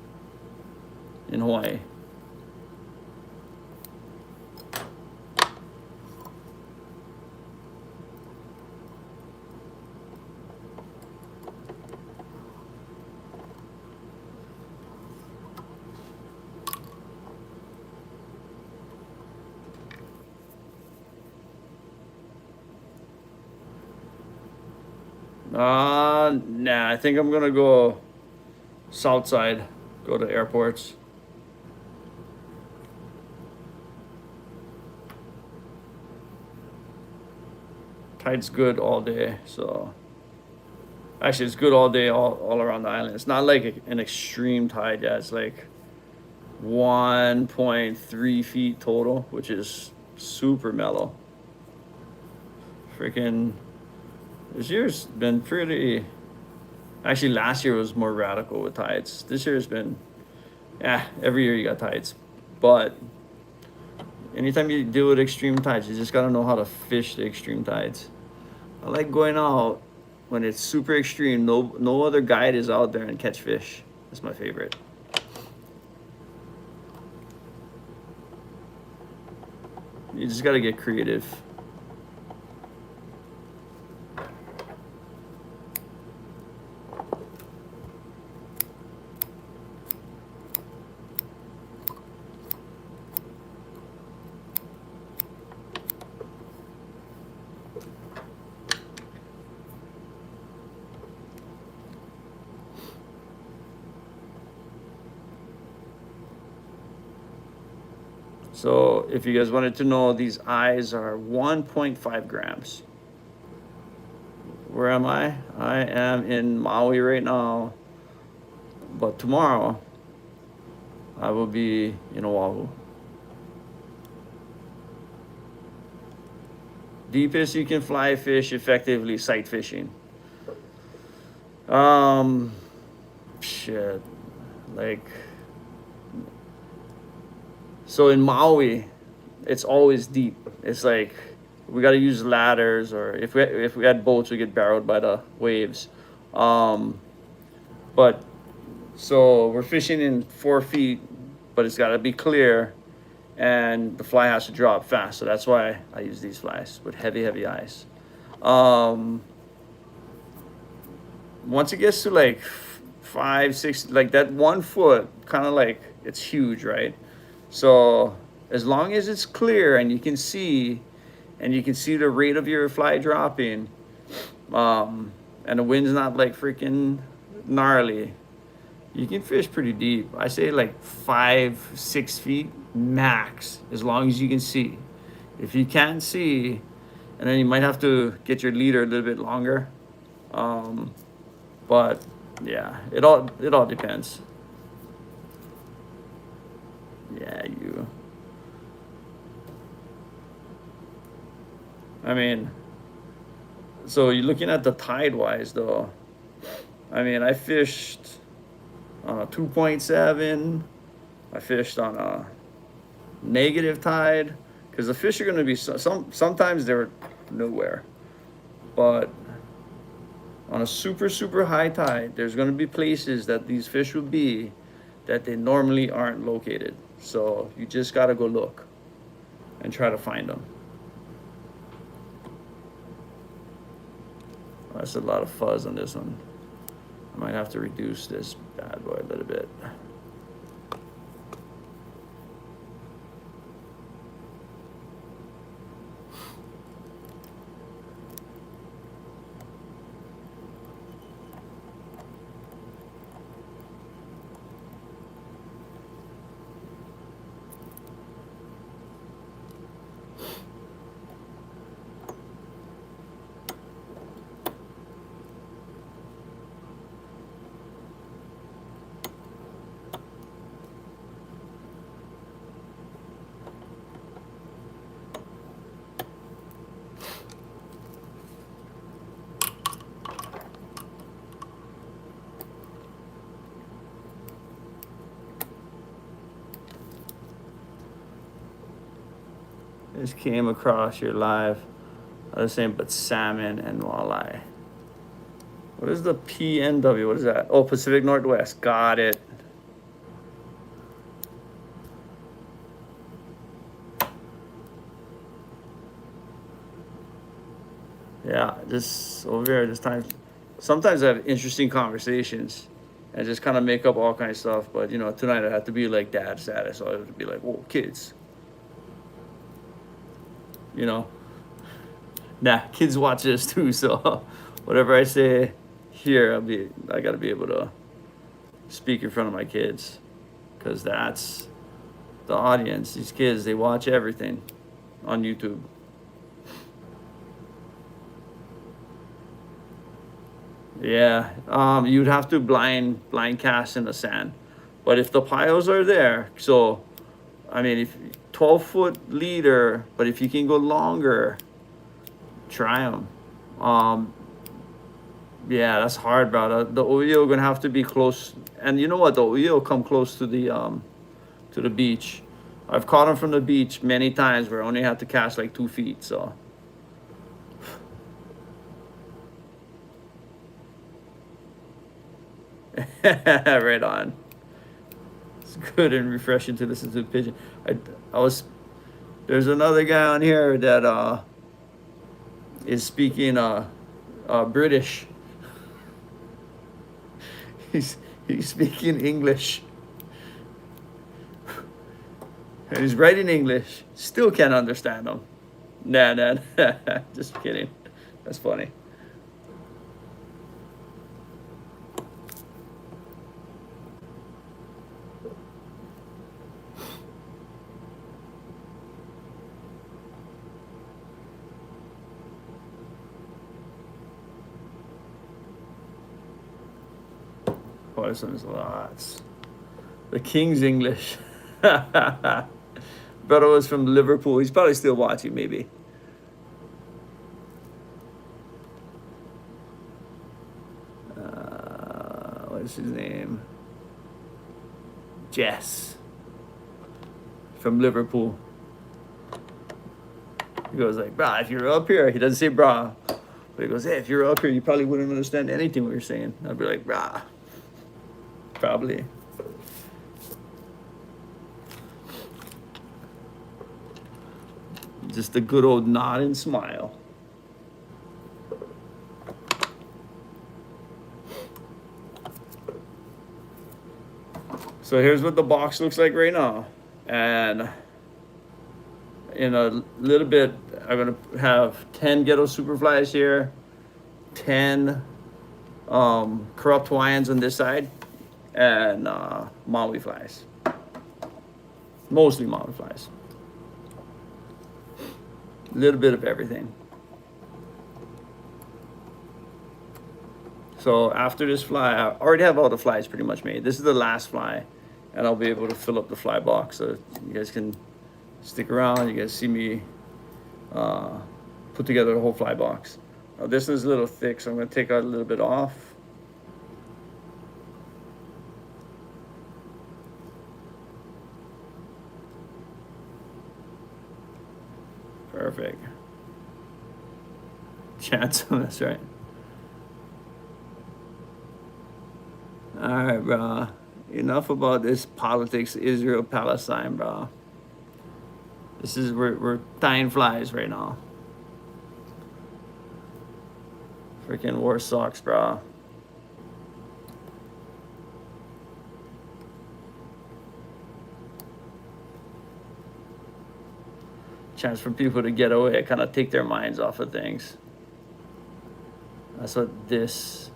in Hawaii. Nah, I think I'm gonna go south side, go to airports. Tide's good all day, so actually it's good all day, all around the island. It's not like an extreme tide, yeah, it's like 1.3 feet total, which is super mellow. Freaking, this year's been pretty, actually last year was more radical with tides. This year's been, yeah, every year you got tides, but anytime you deal with extreme tides, you just gotta know how to fish the extreme tides. I like going out when it's super extreme. No other guide is out there and catch fish. That's my favorite. You just gotta get creative. So if you guys wanted to know, these eyes are 1.5 grams. Where am I? I am in Maui right now, but tomorrow I will be in Oahu. Deepest you can fly fish effectively, sight fishing. Shit, like, so in Maui, it's always deep. It's like we got to use ladders, or if we had boats, we get barreled by the waves. But so we're fishing in 4 feet, but it's got to be clear, and the fly has to drop fast. So that's why I use these flies with heavy eyes. Once it gets to like 5, 6, like that 1 foot, kind of like it's huge, right? So as long as it's clear and you can see the rate of your fly dropping, and the wind's not like freaking gnarly, you can fish pretty deep. I say like 5, 6 feet max, as long as you can see. If you can't see, and then you might have to get your leader a little bit longer. But yeah, it all depends. Yeah, I mean, so you're looking at the tide wise though. I mean, I fished on a 2.7. I fished on a negative tide, because the fish are going to be sometimes they're nowhere, but on a super high tide, there's going to be places that these fish will be that they normally aren't located. So you just got to go look and try to find them. That's a lot of fuzz on this one. I might have to reduce this bad boy a little bit. Just came across your live. I was saying, but salmon and walleye. What is the PNW? What is that? Oh, Pacific Northwest. Got it. Yeah, just over here this time. Sometimes I have interesting conversations and just kind of make up all kinds of stuff. But you know, tonight I have to be like dad status. So I have to be like, whoa, kids. You know, nah, kids watch this too. So whatever I say here, I gotta be able to speak in front of my kids, because that's the audience. These kids, they watch everything on YouTube. Yeah, you'd have to blind cast in the sand, but if the piles are there, so I mean, if 12-foot leader, but if you can go longer, try them. Yeah, that's hard, bro. The OEO gonna have to be close, and you know what? The OEO come close to the beach. I've caught them from the beach many times where I only have to cast like 2 feet. So. Right on. It's good and refreshing to listen to the pigeon. There's another guy on here that is speaking British. He's speaking English. And he's writing English. Still can't understand him. Nah. Just kidding. That's funny. Oh, this one's lots. The King's English. Brother was from Liverpool. He's probably still watching, maybe. What is his name? Jess. From Liverpool. He goes like, brah, if you're up here, he doesn't say brah. But he goes, hey, if you're up here, you probably wouldn't understand anything we were saying. I'd be like, brah. Probably. Just a good old nod and smile. So here's what the box looks like right now. And in a little bit, I'm gonna have 10 Ghetto Super Flies here, 10 corrupt Hawaiians on this side, and Maui flies. Mostly Maui flies. A little bit of everything. So after this fly, I already have all the flies pretty much made. This is the last fly, and I'll be able to fill up the fly box. So you guys can stick around. You guys see me put together the whole fly box. Now this is a little thick, so I'm going to take out a little bit off. Perfect. Chance, that's right. All right, bro. Enough about this politics, Israel, Palestine, bro. This is we're tying flies right now. Freaking war sucks, bro. Chance for people to get away, kind of take their minds off of things. That's what this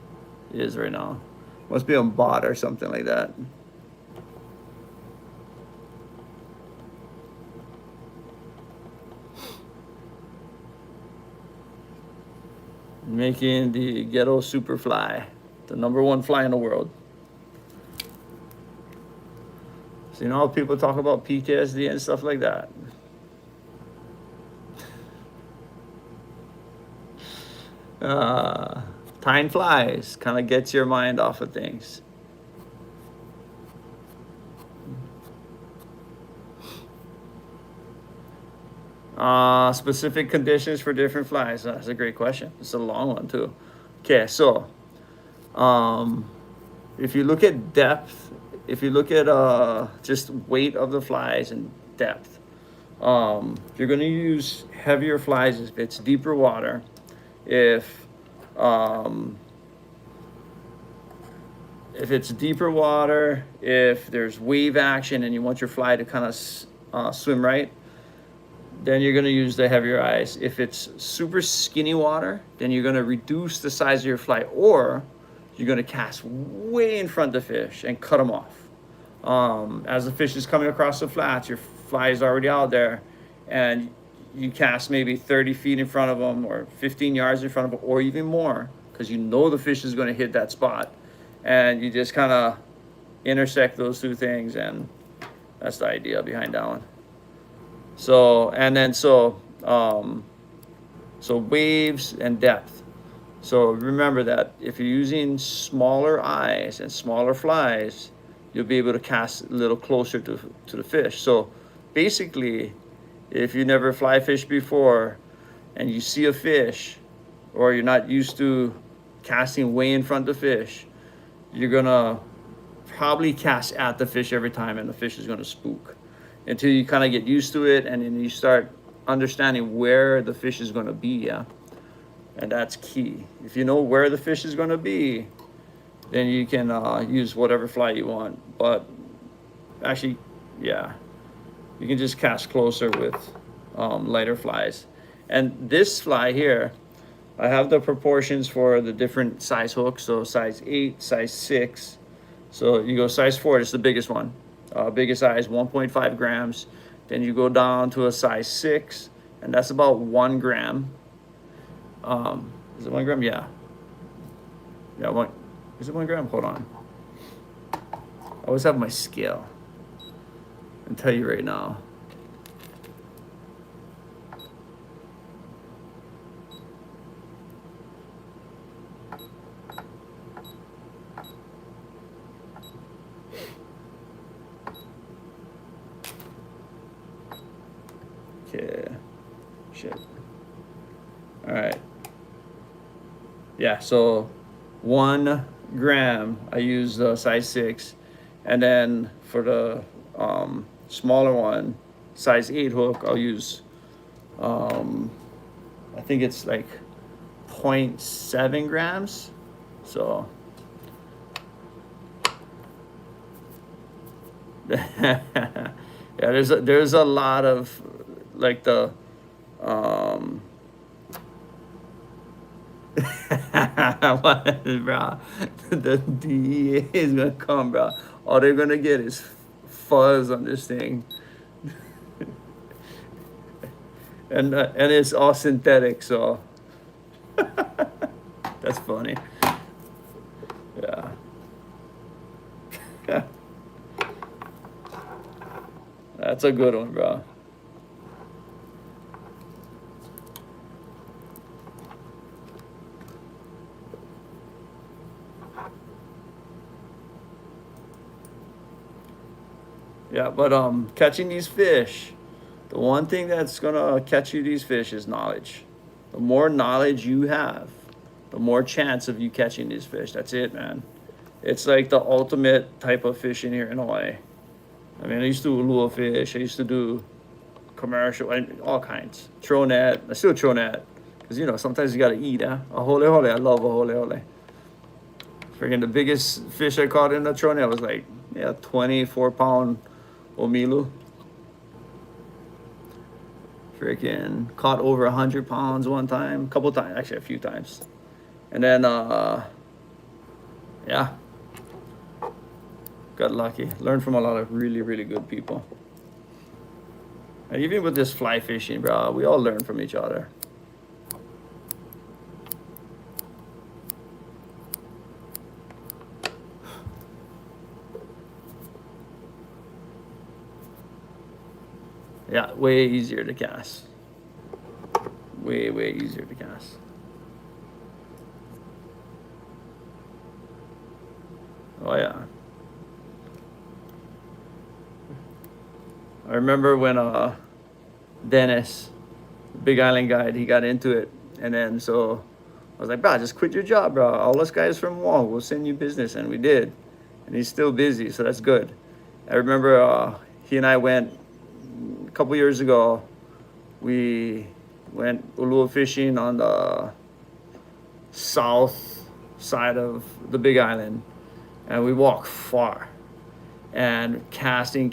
is right now. Must be on bot or something like that. Making the Ghetto Super Fly, the #1 fly in the world. So you know how people talk about PTSD and stuff like that. Tying flies kind of gets your mind off of things. Specific conditions for different flies. That's a great question. It's a long one too. Okay, so If you look at depth, if you look at just weight of the flies and depth, you're going to use heavier flies if it's deeper water. If um, if it's deeper water, if there's wave action and you want your fly to kind of swim right, then you're going to use the heavier eyes. If it's super skinny water, then you're going to reduce the size of your fly, or you're going to cast way in front of the fish and cut them off. As the fish is coming across the flats, your fly is already out there, and you cast maybe 30 feet in front of them or 15 yards in front of them, or even more, because you know the fish is going to hit that spot, and you just kind of intersect those two things, and that's the idea behind that one. So, and then so waves and depth. So remember that if you're using smaller eyes and smaller flies, you'll be able to cast a little closer to the fish. So basically, if you never fly fish before and you see a fish, or you're not used to casting way in front of the fish, you're gonna probably cast at the fish every time, and the fish is gonna spook until you kind of get used to it, and then you start understanding where the fish is gonna be, yeah? And that's key. If you know where the fish is gonna be, then you can use whatever fly you want. But actually, yeah, you can just cast closer with lighter flies. And this fly here, I have the proportions for the different size hooks. So size 8, size 6. So you go size 4, it's the biggest one. Biggest size, 1.5 grams. Then you go down to a size 6, and that's about 1 gram. Is it 1 gram? Yeah. Yeah, one. Is it 1 gram? Hold on. I always have my scale. I'll tell you right now. Okay. Shit. All right. Yeah, so 1 gram, I use the size 6. And then for the smaller one, size 8 hook, I'll use, I think it's like 0.7 grams. So, yeah, there's a lot of, like, the what, bro? The DEA is gonna come, bro. All they're gonna get is fuzz on this thing, and it's all synthetic. So that's funny. Yeah. That's a good one, bro. Yeah, but catching these fish, the one thing that's gonna catch you these fish is knowledge. The more knowledge you have, the more chance of you catching these fish. That's it, man. It's like the ultimate type of fishing here in Hawaii. I mean, I used to do lure fish. I used to do commercial, and all kinds. Throw net. I still throw net. Because, sometimes you got to eat, huh? A hole hole. I love a hole hole. Freaking the biggest fish I caught in the throw net was like, 24-pound omilu. Freaking caught over 100 pounds one time. A couple times. Actually, a few times. And then, yeah. Got lucky. Learned from a lot of really, really good people. And even with this fly fishing, bro, we all learn from each other. Yeah, way easier to cast. Way, way easier to cast. Oh, yeah. I remember when Dennis, the Big Island guide, he got into it. And then so I was like, bro, just quit your job, bro. All us guys from Wall, we'll send you business, and we did. And he's still busy, so that's good. I remember he and I went a couple years ago. We went ulua fishing on the south side of the Big Island, and we walked far, and casting,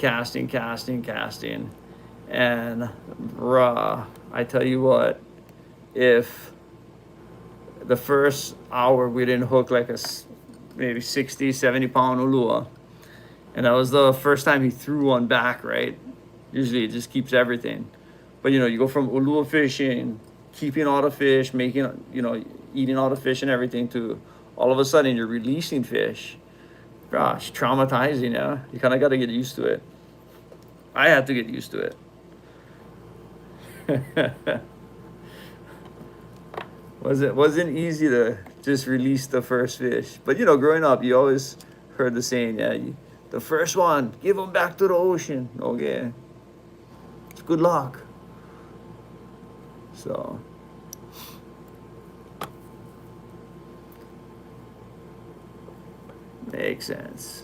and bruh, I tell you what, if the first hour we didn't hook like maybe 60, 70 pound ulua, and that was the first time he threw one back, right? Usually it just keeps everything. But you know, you go from ulua fishing, keeping all the fish, making, you know, eating all the fish and everything, to all of a sudden you're releasing fish. Gosh, traumatizing, yeah. You kind of got to get used to it. I had to get used to it. Wasn't easy to just release the first fish. But you know, growing up, you always heard the saying, yeah, the first one, give them back to the ocean. Okay. It's good luck. So. Makes sense.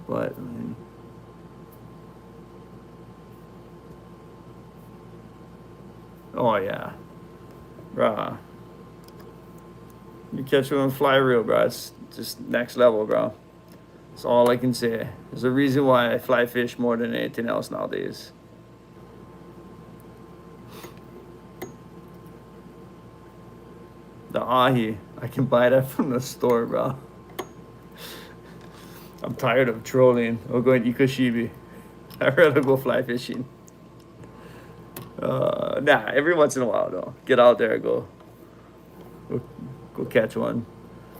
But I mean, oh yeah, bruh. You catch one fly reel, bro. It's just next level, bro. That's all I can say. There's a reason why I fly fish more than anything else nowadays. The ahi, I can buy that from the store, bro. I'm tired of trolling or going ikashibi. I'd rather go fly fishing. Nah, every once in a while though. Get out there, go catch one.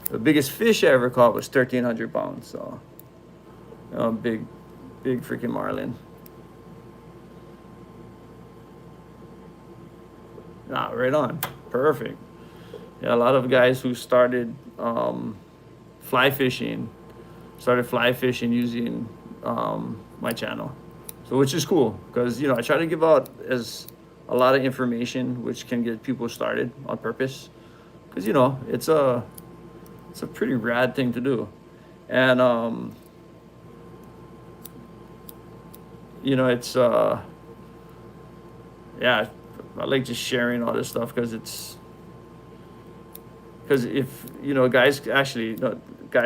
The biggest fish I ever caught was 1,300 pounds. So, big freaking marlin. Nah, right on. Perfect. Yeah, a lot of guys who started fly fishing using my channel. So, which is cool, because, you know, I try to give out a lot of information which can get people started on purpose, because, you know, it's a pretty rad thing to do. And you know, it's yeah, I like just sharing all this stuff, because if, you know, guys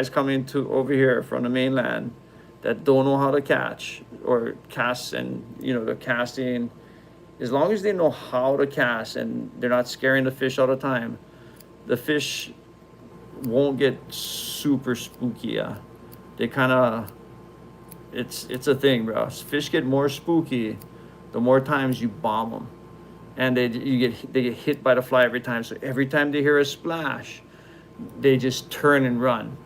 coming to over here from the mainland that don't know how to catch or cast, and, you know, they're casting, as long as they know how to cast and they're not scaring the fish all the time, the fish won't get super spooky. Yeah, they kind of, it's a thing, bro. Fish get more spooky the more times you bomb them, and they get hit by the fly every time. So every time they hear a splash, they just turn and run,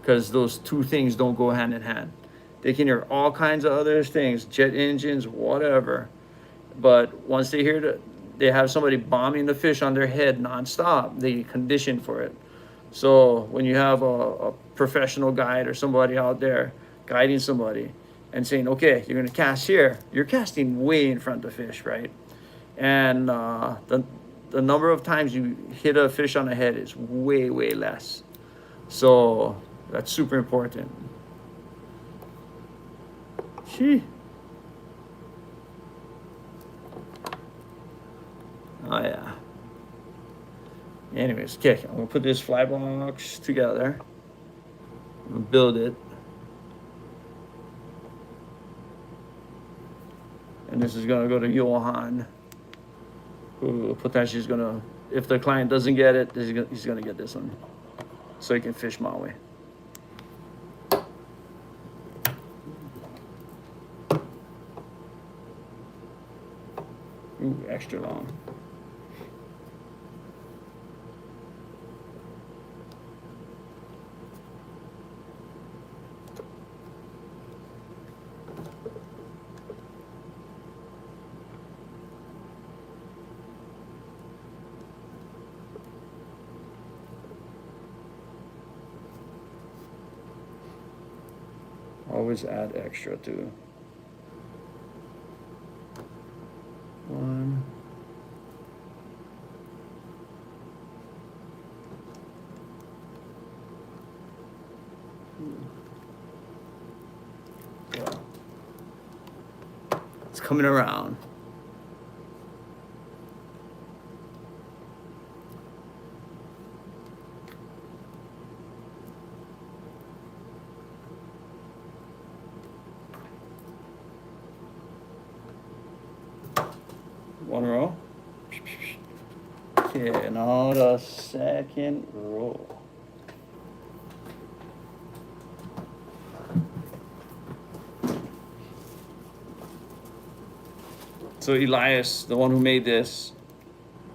because those two things don't go hand in hand. They can hear all kinds of other things, jet engines, whatever, but once they hear they have somebody bombing the fish on their head nonstop, they get conditioned for it. So when you have a professional guide or somebody out there guiding somebody and saying, okay, you're gonna cast here, you're casting way in front of the fish, right? And the number of times you hit a fish on the head is way less. So that's super important. Gee. Oh yeah. Anyways, okay, I'm gonna put this fly box together. I'm gonna build it. And this is gonna go to Johan, who potentially is gonna, if the client doesn't get it, he's gonna get this one, so he can fish Maui. Ooh, extra long. Always add extra too. 1. Yeah. It's coming around. One row. Okay, now the second row. So Elias, the one who made this,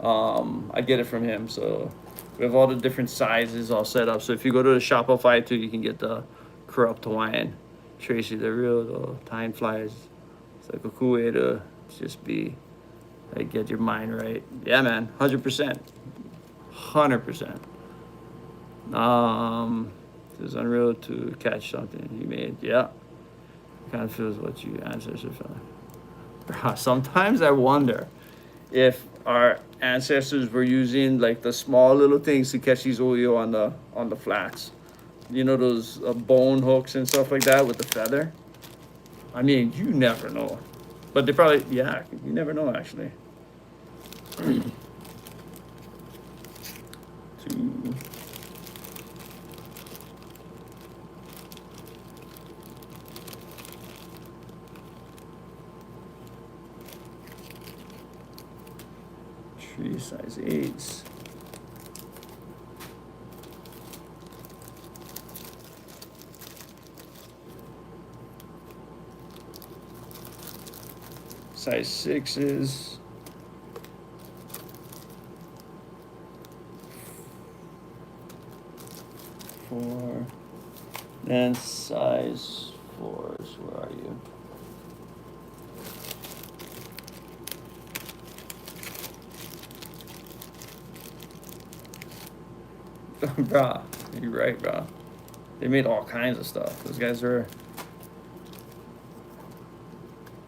I get it from him. So we have all the different sizes all set up. So if you go to the Shopify too, you can get the corrupt Hawaiian Tracy, the real the time flies. It's like a cool way to just be like get your mind right. Yeah, man, 100%, 100%. It's unreal to catch something you made. Yeah, kind of feels what you ancestors felt. Sometimes I wonder if our ancestors were using like the small little things to catch these oyo on the flats. You know those bone hooks and stuff like that with the feather. I mean, you never know, but they probably you never know actually. 2. Tree size 8s. Size 6s. 4. And size 4s. Where are you? Bruh, you're right, bruh. They made all kinds of stuff. Those guys were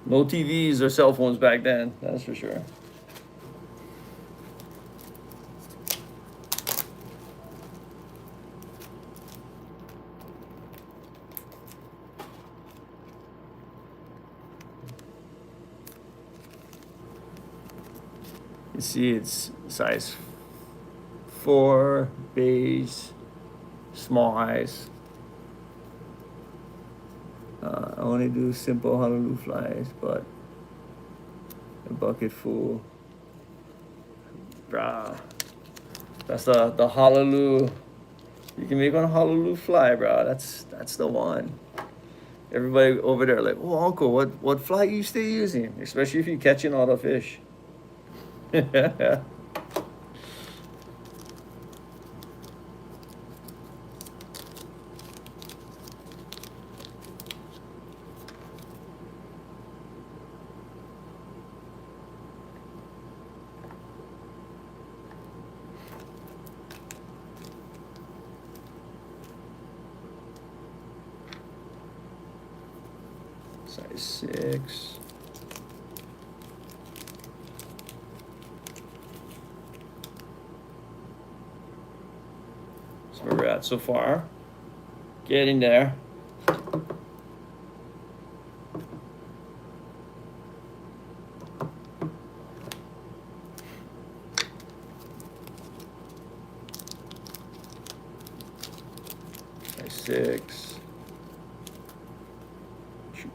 no TVs or cell phones back then, that's for sure. You see it's size 4, beige, small eyes. I only do simple Honolulu flies, but a bucket full. Bruh. That's the Honolulu. You can make one Honolulu fly, bro. That's the one. Everybody over there like, oh, uncle, what fly you stay using? Especially if you're catching all the fish. Size 6. That's where we're at so far. Getting there. Size 6. Shoot.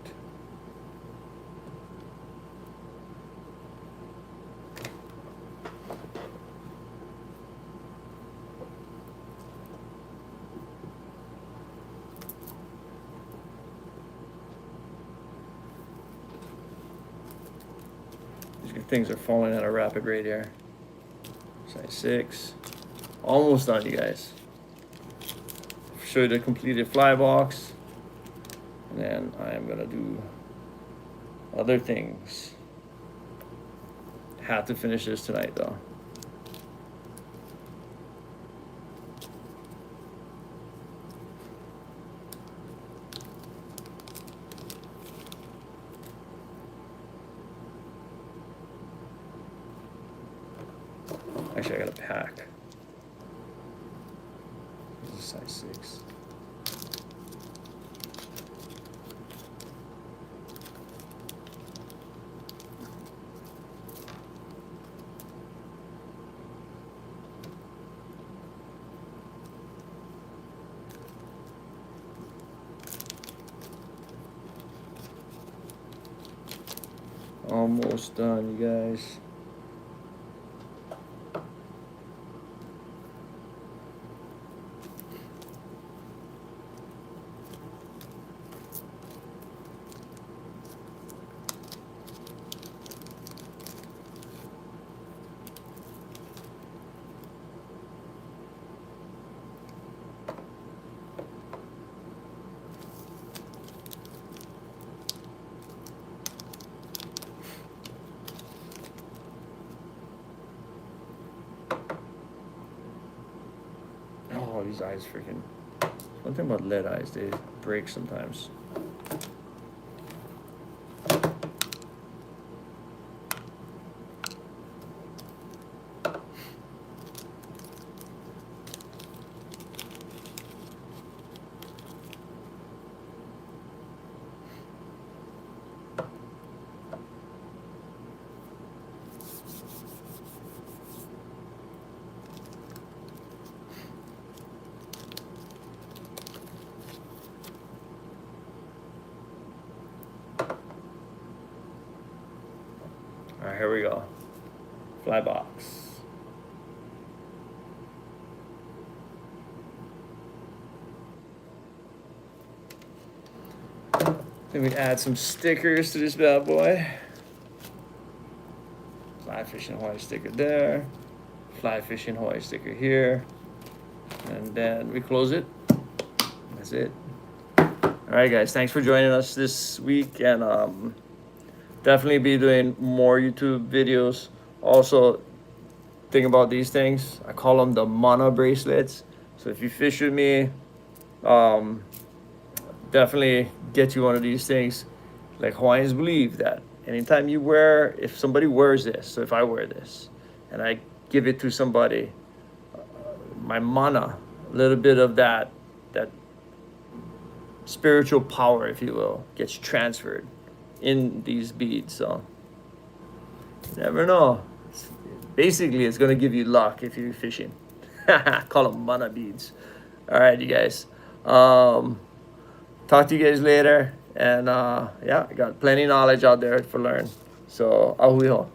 These things are falling at a rapid rate here. Size 6. Almost done, you guys. Show you the completed fly box. And then I am gonna do other things. Have to finish this tonight though. Actually, I got a pack. This is size 6. Almost done, you guys. Oh, these eyes freaking. One thing about lead eyes, they break sometimes. All right, here we go. Fly box. Then we add some stickers to this bad boy. Fly fishing Hawaii sticker there. Fly fishing Hawaii sticker here. And then we close it. That's it. All right, guys. Thanks for joining us this week, and definitely be doing more YouTube videos. Also, think about these things. I call them the mana bracelets. So if you fish with me, definitely get you one of these things. Like Hawaiians believe that anytime you wear, if somebody wears this, so if I wear this and I give it to somebody, my mana, a little bit of that spiritual power, if you will, gets transferred in these beads. So you never know. Basically, it's gonna give you luck if you're fishing. Call them mana beads. All right, you guys. Talk to you guys later. And yeah, I got plenty of knowledge out there for learn. So ahui ho.